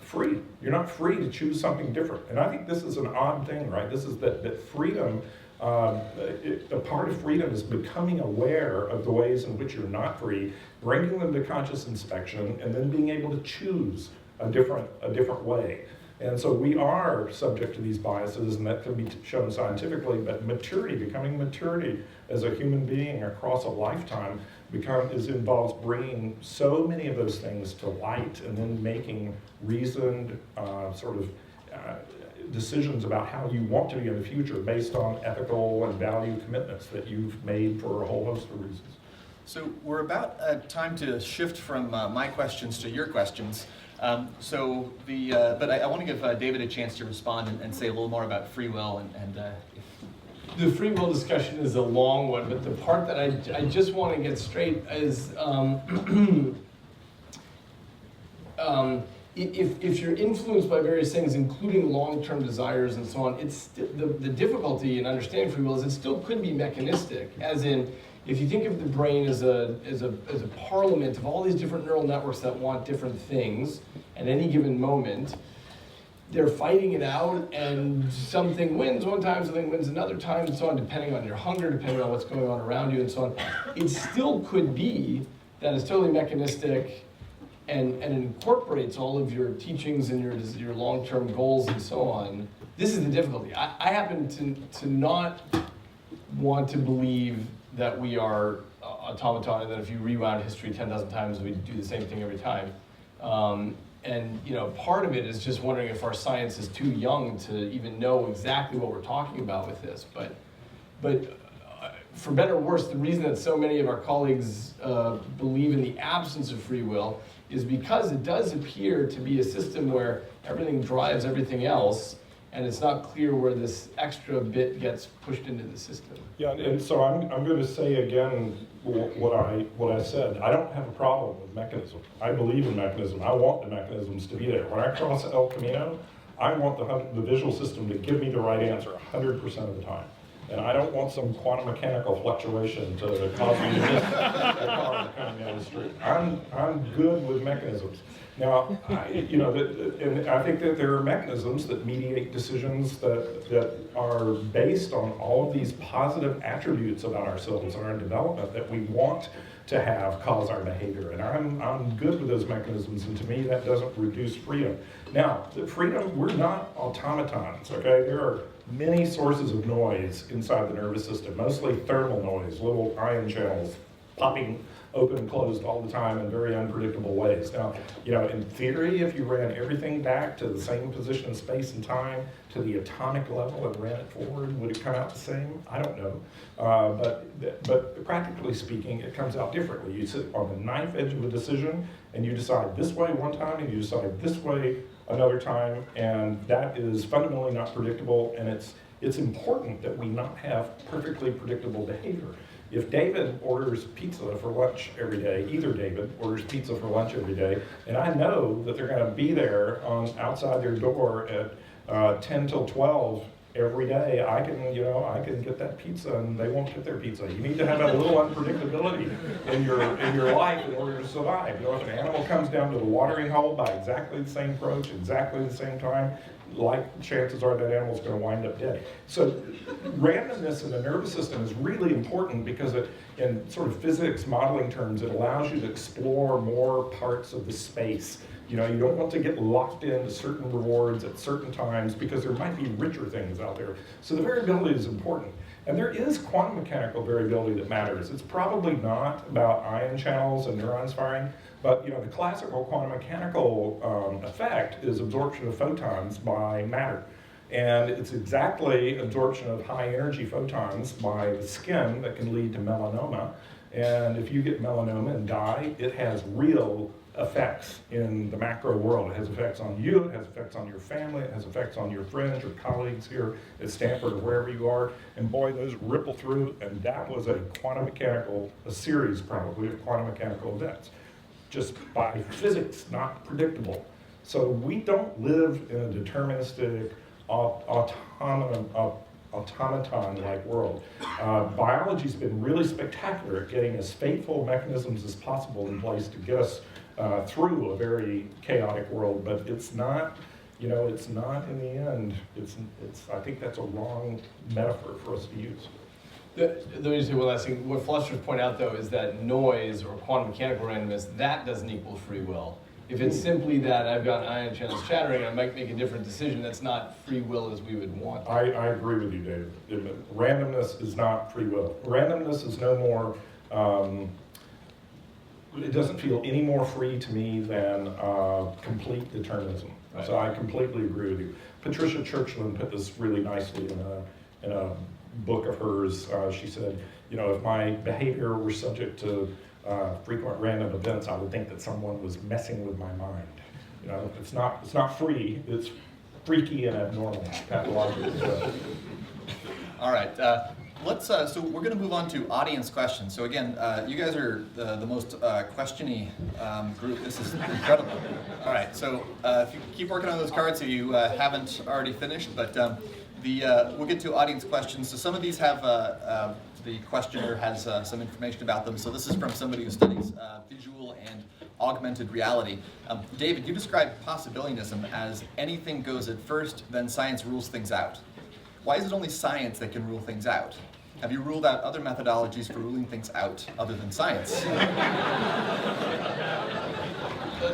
free. You're not free to choose something different. And I think this is an odd thing, right? This is that freedom, a part of freedom is becoming aware of the ways in which you're not free, bringing them to conscious inspection, and then being able to choose a different way. And so we are subject to these biases, and that can be shown scientifically, but becoming maturity as a human being across a lifetime involves bringing so many of those things to light and then making reasoned decisions about how you want to be in the future based on ethical and value commitments that you've made for a whole host of reasons. So we're about time to shift from my questions to your questions. But I want to give David a chance to respond and say a little more about free will The free will discussion is a long one, but the part that I just want to get straight is if you're influenced by various things, including long-term desires and so on, it's the difficulty in understanding free will is it still could be mechanistic, as in, if you think of the brain as a parliament of all these different neural networks that want different things at any given moment, they're fighting it out, and something wins one time, something wins another time, and so on, depending on your hunger, depending on what's going on around you, and so on. It still could be that it's totally mechanistic and incorporates all of your teachings and your long-term goals and so on. This is the difficulty. I happen to not want to believe that we are automaton, and that if you rewound history 10,000 times, we'd do the same thing every time. Part of it is just wondering if our science is too young to even know exactly what we're talking about with this. But for better or worse, the reason that so many of our colleagues believe in the absence of free will is because it does appear to be a system where everything drives everything else, and it's not clear where this extra bit gets pushed into the system. Yeah, and so I'm going to say again what I said. I don't have a problem with mechanism. I believe in mechanism. I want the mechanisms to be there. When I cross El Camino, I want the visual system to give me the right answer 100% of the time. And I don't want some quantum mechanical fluctuation to cause me to miss a car coming down the street. I'm good with mechanisms. Now, and I think that there are mechanisms that mediate decisions that are based on all of these positive attributes about ourselves and our development that we want to have cause our behavior. And I'm good with those mechanisms, and to me that doesn't reduce freedom. Now, the freedom, we're not automatons, okay? There are many sources of noise inside the nervous system, mostly thermal noise, little ion channels popping open and closed all the time in very unpredictable ways. Now, in theory, if you ran everything back to the same position in space and time, to the atomic level and ran it forward, would it come out the same? I don't know. But practically speaking, it comes out differently. You sit on the knife edge of a decision, and you decide this way one time, and you decide this way another time, and that is fundamentally not predictable, and it's important that we not have perfectly predictable behavior. If David orders pizza for lunch every day, either David orders pizza for lunch every day, and I know that they're going to be there outside their door at 10 till 12 every day, I can get that pizza and they won't get their pizza. You need to have a little unpredictability in your life in order to survive. If an animal comes down to the watering hole by exactly the same approach, exactly the same time, chances are that animal's going to wind up dead. So randomness in the nervous system is really important because in sort of physics modeling terms, it allows you to explore more parts of the space. You don't want to get locked into certain rewards at certain times because there might be richer things out there. So the variability is important. And there is quantum mechanical variability that matters. It's probably not about ion channels and neurons firing, but the classical quantum mechanical effect is absorption of photons by matter. And it's exactly absorption of high energy photons by the skin that can lead to melanoma. And if you get melanoma and die, it has real effects in the macro world. It has effects on you, it has effects on your family, it has effects on your friends, your colleagues here at Stanford or wherever you are, and boy, those ripple through, and that was a series probably of quantum mechanical events, just by physics, not predictable. So we don't live in a deterministic, automaton-like world. Biology's been really spectacular at getting as faithful mechanisms as possible in place to get us through a very chaotic world, but it's not, it's not in the end, I think that's a wrong metaphor for us to use. Let me just say one last thing. What philosophers point out, though, is that noise or quantum mechanical randomness, that doesn't equal free will. If it's simply that I've got ion channels chattering, I might make a different decision, that's not free will as we would want. I agree with you, David. Randomness is not free will. Randomness is no more, it doesn't feel any more free to me than complete determinism. Right. So I completely agree with you. Patricia Churchland put this really nicely in a book of hers. She said, if my behavior were subject to frequent random events, I would think that someone was messing with my mind. It's not free, it's freaky and abnormal, pathological. All right, so we're going to move on to audience questions. So again, you guys are the most questiony group. This is incredible. All right, so if you keep working on those cards if you haven't already finished, but we'll get to audience questions. So some of these have the questioner has some information about them. So this is from somebody who studies visual and augmented reality. David, you described possibilianism as anything goes at first, then science rules things out. Why is it only science that can rule things out? Have you ruled out other methodologies for ruling things out other than science?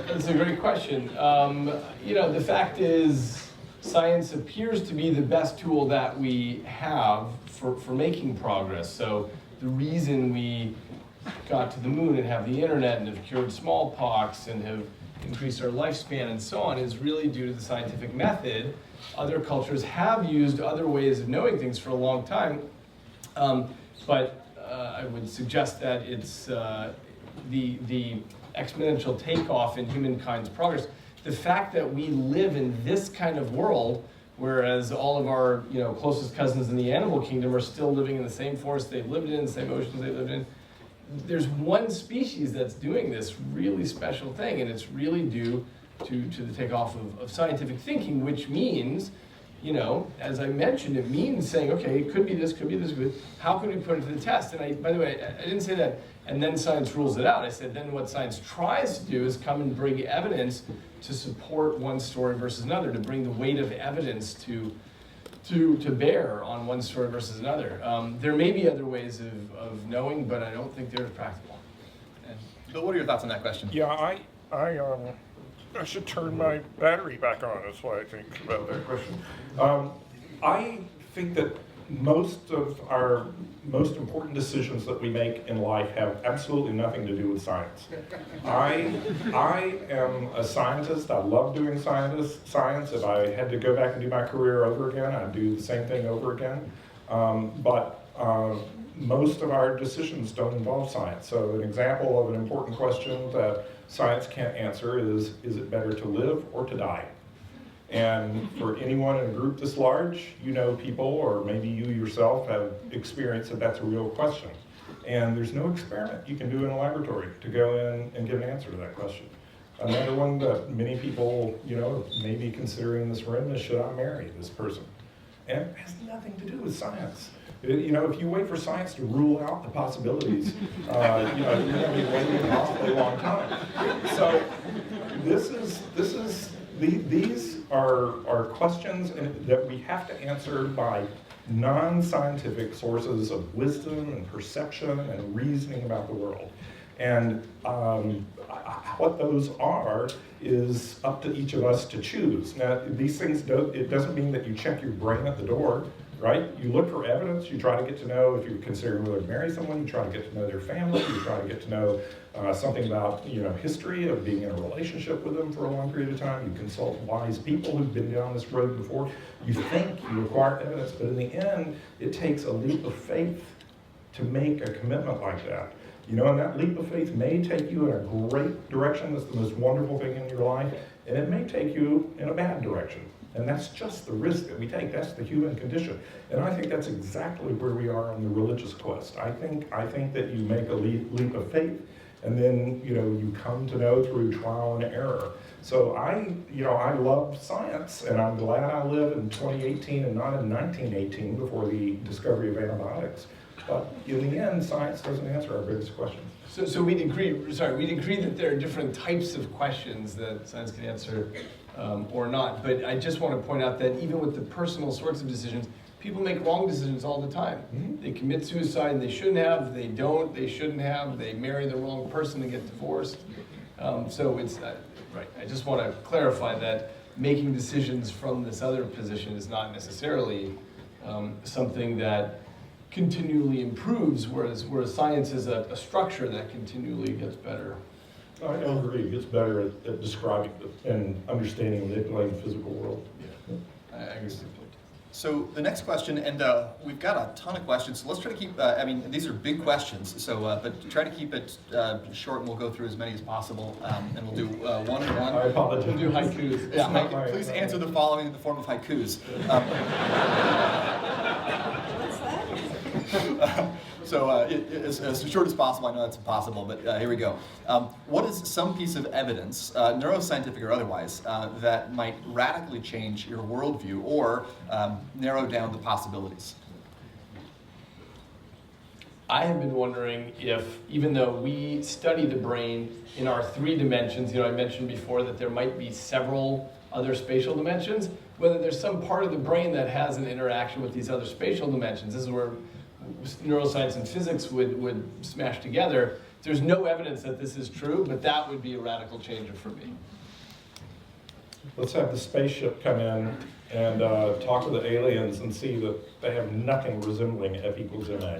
That's a great question. The fact is, science appears to be the best tool that we have for making progress. So the reason we got to the moon and have the internet and have cured smallpox and have increased our lifespan and so on is really due to the scientific method. Other cultures have used other ways of knowing things for a long time, but I would suggest that it's the exponential takeoff in humankind's progress. The fact that we live in this kind of world, whereas all of our closest cousins in the animal kingdom are still living in the same forest they've lived in, the same oceans they lived in. There's one species that's doing this really special thing, and it's really due to the takeoff of scientific thinking, which means, as I mentioned, it means saying, okay, it could be this, could be this, could be this. How can we put it to the test? And by the way, I didn't say that, and then science rules it out. I said then what science tries to do is come and bring evidence to support one story versus another, to bring the weight of evidence to bear on one story versus another. There may be other ways of knowing, but I don't think they're practical. And Bill, what are your thoughts on that question? Yeah, I should turn my battery back on. That's what I think about that question. I think that most of our most important decisions that we make in life have absolutely nothing to do with science. I am a scientist. I love doing science. If I had to go back and do my career over again, I'd do the same thing over again. But most of our decisions don't involve science. So an example of an important question that science can't answer is it better to live or to die? And for anyone in a group this large, people, or maybe you yourself have experienced that that's a real question. And there's no experiment you can do in a laboratory to go in and give an answer to that question. Another one that many people, may be considering in this room is, should I marry this person? And it has nothing to do with science. If you wait for science to rule out the possibilities, you're going to be waiting an awfully long time. So these are questions that we have to answer by non-scientific sources of wisdom and perception and reasoning about the world. And what those are is up to each of us to choose. Now, these things it doesn't mean that you check your brain at the door, right? You look for evidence, you try to get to know, if you're considering whether to marry someone, you try to get to know their family, you try to get to know something about history of being in a relationship with them for a long period of time. You consult wise people who've been down this road before. You think, you acquire evidence, but in the end, it takes a leap of faith to make a commitment like that. You know, and that leap of faith may take you in a great direction, that's the most wonderful thing in your life, and it may take you in a bad direction. And that's just the risk that we take. That's the human condition. And I think that's exactly where we are on the religious quest. I think that you make a leap of faith, and then, you know, you come to know through trial and error. So I love science, and I'm glad I live in 2018 and not in 1918 before the discovery of antibiotics. But in the end, science doesn't answer our biggest questions. So we'd agree that there are different types of questions that science can answer or not. But I just want to point out that even with the personal sorts of decisions, people make wrong decisions all the time. Mm-hmm. They commit suicide and they shouldn't have, they don't, they shouldn't have, they marry the wrong person and get divorced. So it's, right, I just want to clarify that making decisions from this other position is not necessarily something that continually improves, whereas science is a structure that continually gets better. I agree. It gets better at describing and understanding and manipulating the physical world. Yeah. I agree. So the next question, and we've got a ton of questions, so let's try to keep, these are big questions, so, but try to keep it short, and we'll go through as many as possible, and we'll do one and one. I apologize. We'll do haikus. Yeah, please answer the following in the form of haikus. What's that? So as short as possible. I know that's impossible, but here we go. What is some piece of evidence, neuroscientific or otherwise, that might radically change your worldview or narrow down the possibilities? I have been wondering if, even though we study the brain in our 3 dimensions, you know, I mentioned before that there might be several other spatial dimensions, whether there's some part of the brain that has an interaction with these other spatial dimensions. This is where neuroscience and physics would smash together. There's no evidence that this is true, but that would be a radical changer for me. Let's have the spaceship come in and talk to the aliens and see that they have nothing resembling F equals MA.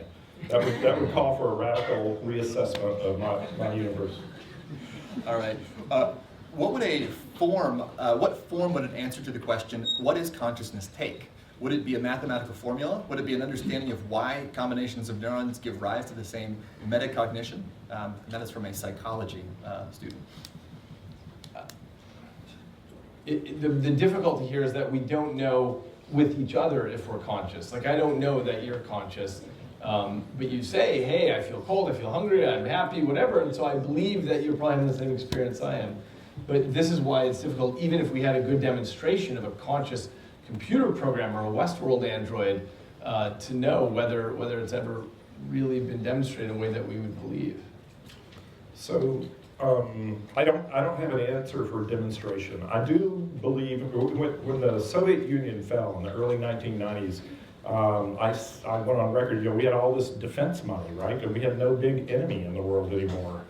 That would call for a radical reassessment of my universe. All right. What form would an answer to the question, what is consciousness, take? Would it be a mathematical formula? Would it be an understanding of why combinations of neurons give rise to the same metacognition? And that is from a psychology student. The difficulty here is that we don't know with each other if we're conscious. Like, I don't know that you're conscious, but you say, hey, I feel cold, I feel hungry, I'm happy, whatever, and so I believe that you're probably having the same experience I am. But this is why it's difficult, even if we had a good demonstration of a conscious computer program or a Westworld android, to know whether it's ever really been demonstrated in a way that we would believe. So I don't have an answer for demonstration. I do believe when the Soviet Union fell in the early 1990s, I went on record. You know, we had all this defense money, right? And we had no big enemy in the world anymore.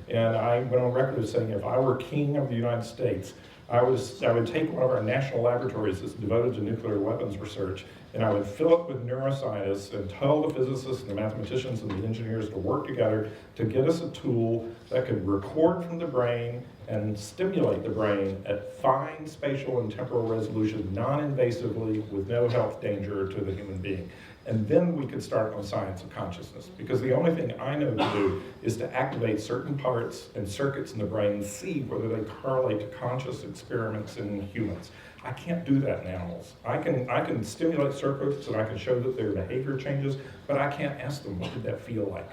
And I went on record as saying, if I were king of the United States, I would take one of our national laboratories that's devoted to nuclear weapons research, and I would fill it with neuroscientists and tell the physicists and the mathematicians and the engineers to work together to get us a tool that could record from the brain and stimulate the brain at fine spatial and temporal resolution, non-invasively, with no health danger to the human being. And then we could start on science of consciousness. Because the only thing I know to do is to activate certain parts and circuits in the brain and see whether they correlate to conscious experiments in humans. I can't do that in animals. I can stimulate circuits and I can show that their behavior changes, but I can't ask them, what did that feel like?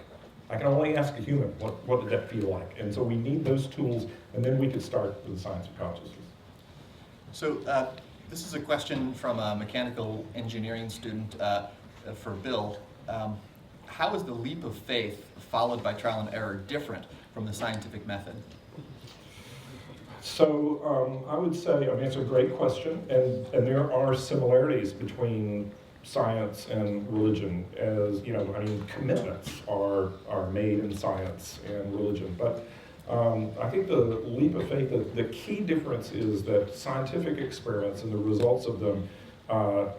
I can only ask a human, what did that feel like? And so we need those tools, and then we could start with the science of consciousness. So this is a question from a mechanical engineering student for Bill. How is the leap of faith followed by trial and error different from the scientific method? So I would say, I mean, it's a great question, and there are similarities between science and religion. As you know, I mean, commitments are made in science and religion, but I think the leap of faith, the key difference is that scientific experiments and the results of them,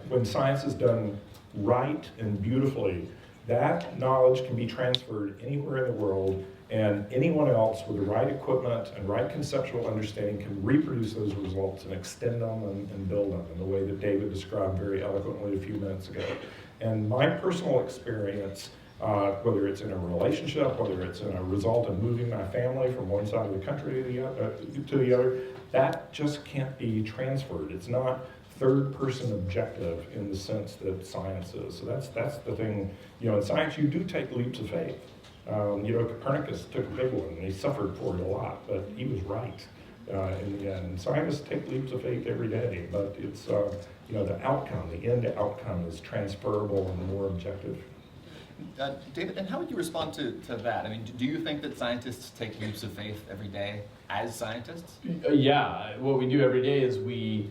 when science is done right and beautifully, that knowledge can be transferred anywhere in the world, and anyone else with the right equipment and right conceptual understanding can reproduce those results and extend them and build them in the way that David described very eloquently a few minutes ago. And my personal experience whether it's in a relationship, whether it's in a result of moving my family from one side of the country to the other, that just can't be transferred. It's not third-person objective in the sense that science is. So that's the thing. In science, you do take leaps of faith. Copernicus took a big one, and he suffered for it a lot, but he was right in the end. Scientists take leaps of faith every day, but it's, the outcome, the end outcome is transferable and more objective. David, and how would you respond to that? I mean, do you think that scientists take leaps of faith every day as scientists? Yeah, what we do every day is we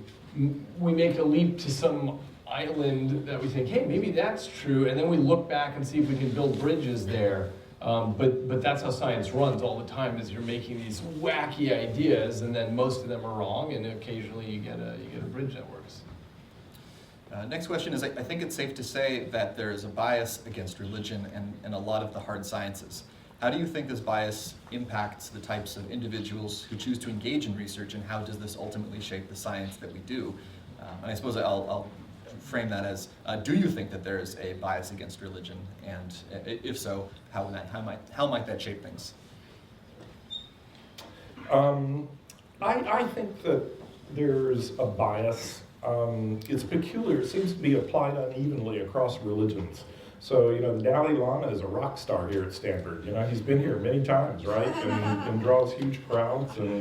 make a leap to some island that we think, hey, maybe that's true, and then we look back and see if we can build bridges there. But that's how science runs all the time, is you're making these wacky ideas, and then most of them are wrong, and occasionally you get a bridge that works. Next question is, I think it's safe to say that there is a bias against religion and a lot of the hard sciences. How do you think this bias impacts the types of individuals who choose to engage in research, and how does this ultimately shape the science that we do? And I suppose I'll frame that as, do you think that there is a bias against religion? And if so, how might that shape things? I think that there's a bias. It's peculiar. It seems to be applied unevenly across religions. So, the Dalai Lama is a rock star here at Stanford. He's been here many times, right? And draws huge crowds. And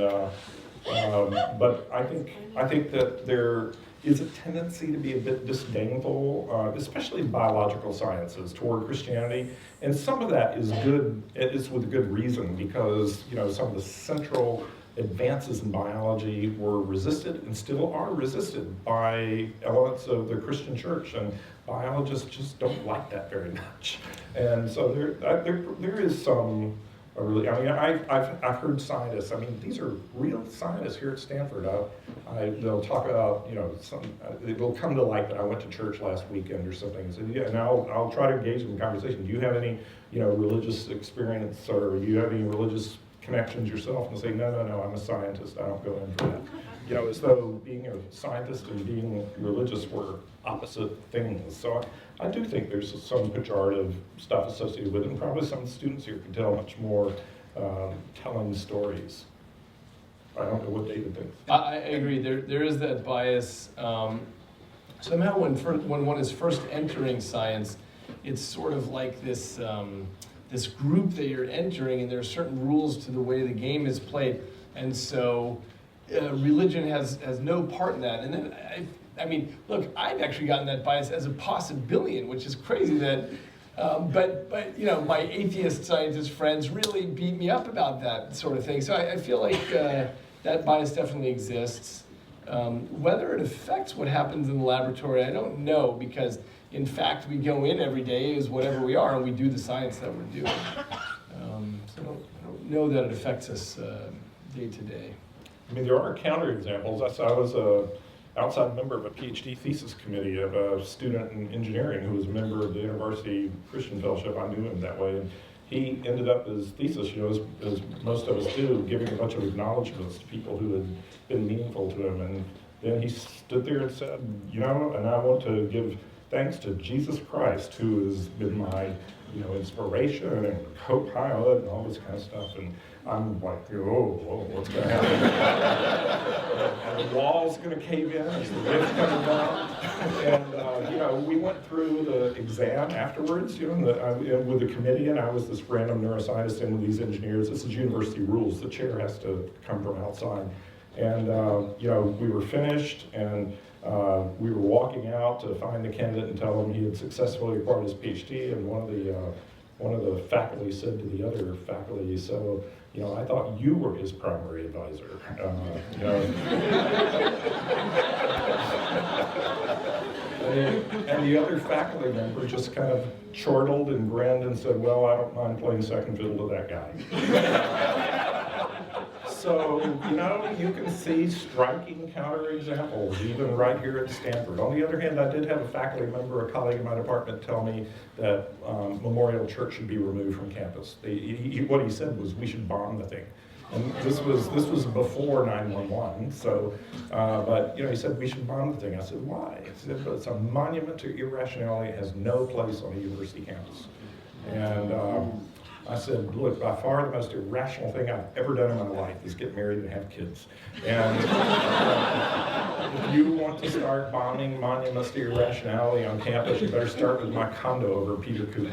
but I think that there is a tendency to be a bit disdainful, especially in biological sciences, toward Christianity. And some of that is good. It's with good reason, because some of the central advances in biology were resisted and still are resisted by elements of the Christian church, and biologists just don't like that very much. And so there is some really. I've heard scientists. These are real scientists here at Stanford. They'll talk about it will come to light that I went to church last weekend or something. And said, yeah, and I'll try to engage in conversation. Do you have any religious experience, or do you have any religious connections yourself? And say, no, I'm a scientist, I don't go in for that. As though being a scientist and being religious were opposite things. So I do think there's some pejorative stuff associated with it, and probably some students here can tell much more telling stories. I don't know what David thinks. I agree, there is that bias. Somehow when one is first entering science, it's sort of like this this group that you're entering, and there are certain rules to the way the game is played, and so religion has no part in that. And then look, I've actually gotten that bias as a Possibilian, which is crazy that. But my atheist scientist friends really beat me up about that sort of thing. So I feel like that bias definitely exists. Whether it affects what happens in the laboratory, I don't know, because in fact we go in every day as whatever we are, and we do the science that we're doing. So I don't know that it affects us day to day. There are counterexamples. I was an outside member of a PhD thesis committee of a student in engineering who was a member of the University Christian Fellowship. I knew him that way. And he ended up his thesis, as most of us do, giving a bunch of acknowledgments to people who had been meaningful to him. And then he stood there and said, and I want to give thanks to Jesus Christ, who has been my, inspiration and co-pilot and all this kind of stuff. And I'm like, whoa, what's going to happen? And the wall's going to cave in as the lift's coming down. And, we went through the exam afterwards, with the committee, and I was this random neuroscientist in with these engineers. This is university rules. The chair has to come from outside. And, we were finished, and we were walking out to find the candidate and tell him he had successfully acquired his PhD, and one of the faculty said to the other faculty, so, I thought you were his primary advisor. And the other faculty member just kind of chortled and grinned and said, well, I don't mind playing second fiddle to that guy. So, you can see striking counterexamples, even right here at Stanford. On the other hand, I did have a faculty member, a colleague in my department, tell me that Memorial Church should be removed from campus. What he said was, we should bomb the thing. And this was before 9/11, so, but, he said, we should bomb the thing. I said, why? He said, it's a monument to irrationality. It has no place on a university campus. And I said, look, by far the most irrational thing I've ever done in my life is get married and have kids. And if you want to start bombing monuments to irrationality on campus, you better start with my condo over Peter Cooper.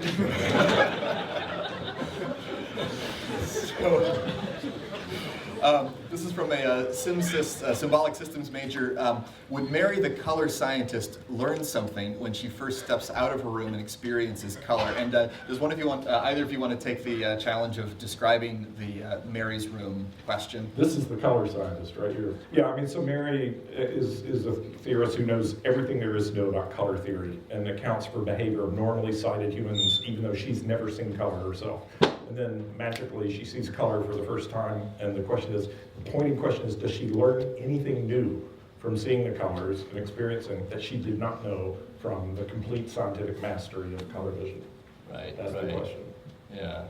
This is from a symbolic systems major. Would Mary, the color scientist, learn something when she first steps out of her room and experiences color? And does one of you want, either of you want to take the challenge of describing the Mary's room question? This is the color scientist right here. Yeah, I mean, so Mary is a theorist who knows everything there is to know about color theory and accounts for behavior of normally sighted humans, even though she's never seen color herself. And then magically she sees color for the first time, and the pointing question is, does she learn anything new from seeing the colors and experiencing that she did not know from the complete scientific mastery of color vision? Right. That's the question. Yeah.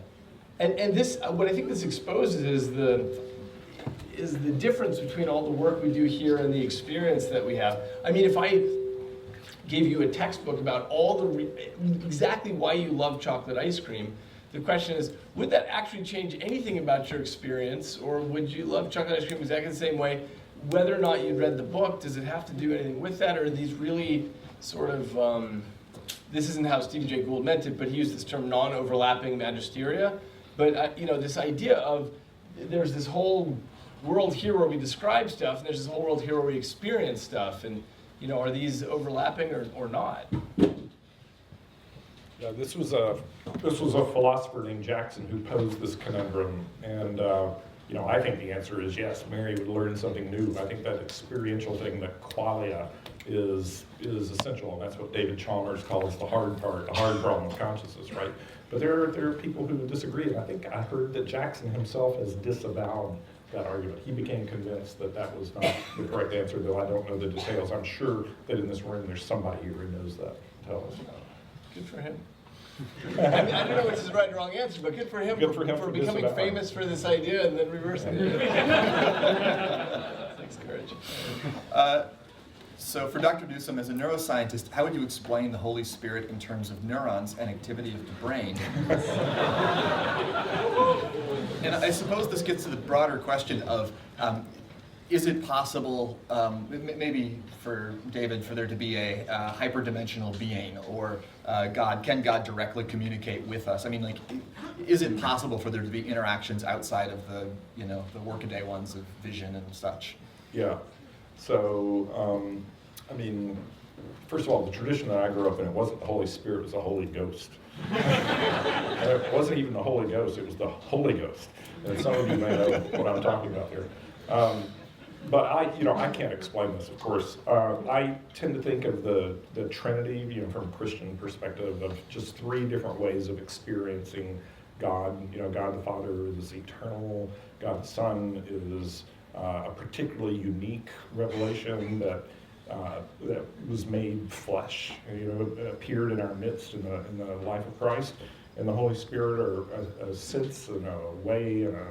And this, what I think this exposes is the difference between all the work we do here and the experience that we have. I mean, if I gave you a textbook about exactly why you love chocolate ice cream, the question is, would that actually change anything about your experience, or would you love chocolate ice cream exactly the same way? Whether or not you'd read the book, does it have to do anything with that, or are these really sort of, this isn't how Stephen Jay Gould meant it, but he used this term non-overlapping magisteria. But this idea of, there's this whole world here where we describe stuff, and there's this whole world here where we experience stuff, and are these overlapping or not? Yeah, this was a philosopher named Jackson who posed this conundrum, and I think the answer is yes. Mary would learn something new. I think that experiential thing, that qualia, is essential, and that's what David Chalmers calls the hard part, the hard problem of consciousness, right? But there are people who disagree, and I think I heard that Jackson himself has disavowed that argument. He became convinced that that was not the correct answer, though I don't know the details. I'm sure that in this room there's somebody here who knows that. Tell us. Good for him. I mean, I don't know which is the right or wrong answer, but good for him for becoming famous for this idea and then reversing it. Takes courage. So for Dr. Newsome, as a neuroscientist, how would you explain the Holy Spirit in terms of neurons and activity of the brain? And I suppose this gets to the broader question of, is it possible, maybe for David, for there to be a hyperdimensional being, or God? Can God directly communicate with us? I mean, like, is it possible for there to be interactions outside of the workaday ones of vision and such? Yeah. So, I mean, first of all, the tradition that I grew up in, it wasn't the Holy Spirit, it was the Holy Ghost. And it wasn't even the Holy Ghost, it was the Holy Ghost. And some of you may know what I'm talking about here. But I can't explain this, of course. I tend to think of the Trinity, from a Christian perspective, of just three different ways of experiencing God. God the Father is eternal. God the Son is a particularly unique revelation that was made flesh, appeared in our midst in the life of Christ. And the Holy Spirit are a sense and a way and a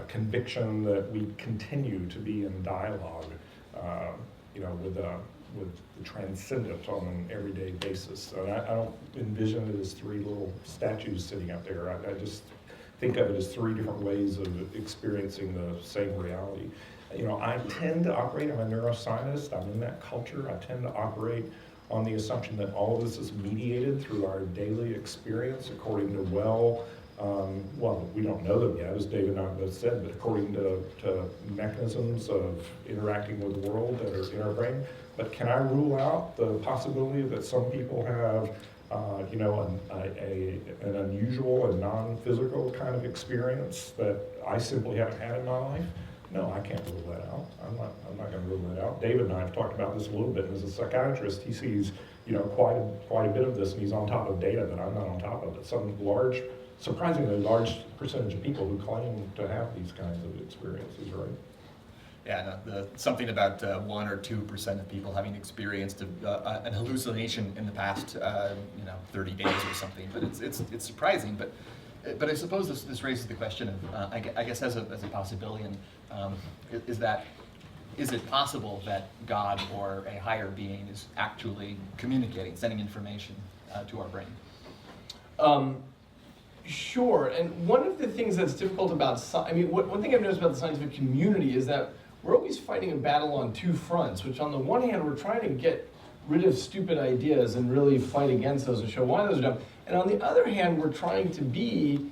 conviction that we continue to be in dialogue, with the transcendent on an everyday basis. And I don't envision it as three little statues sitting up there. I just think of it as three different ways of experiencing the same reality. I tend to operate, I'm a neuroscientist, I'm in that culture, I tend to operate on the assumption that all of this is mediated through our daily experience according to we don't know them yet, as David and I both said, but according to mechanisms of interacting with the world that are in our brain. But can I rule out the possibility that some people have an unusual and non-physical kind of experience that I simply haven't had in my life? No, I can't rule that out. I'm not going to rule that out. David and I have talked about this a little bit, and as a psychiatrist, he sees quite a bit of this, and he's on top of data that I'm not on top of. It's some surprisingly large percentage of people who claim to have these kinds of experiences, right? Yeah, something about 1 or 2% of people having experienced an hallucination in the past, 30 days or something. But it's surprising. But I suppose this raises the question of, I guess as a Possibilian, is it possible that God or a higher being is actually communicating, sending information to our brain? Sure, and one of the things that's difficult about one thing I've noticed about the scientific community is that we're always fighting a battle on two fronts, which on the one hand, we're trying to get rid of stupid ideas and really fight against those and show why those are dumb. And on the other hand, we're trying to be,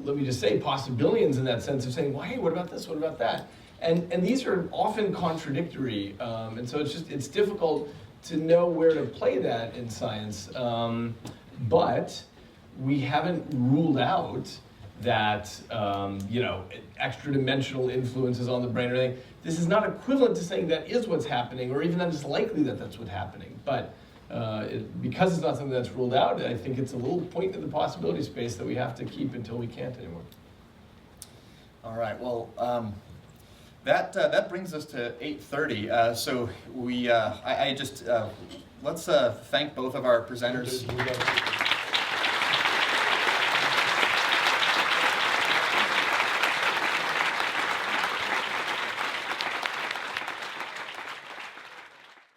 let me just say, possibilians in that sense of saying, well, hey, what about this, what about that? And these are often contradictory, and so it's difficult to know where to play that in science. But we haven't ruled out that extra dimensional influences on the brain or anything. This is not equivalent to saying that is what's happening, or even that it's likely that that's what's happening. But because it's not something that's ruled out, I think it's a little point in the possibility space that we have to keep until we can't anymore. All right. Well, that brings us to 8:30. So we let's thank both of our presenters.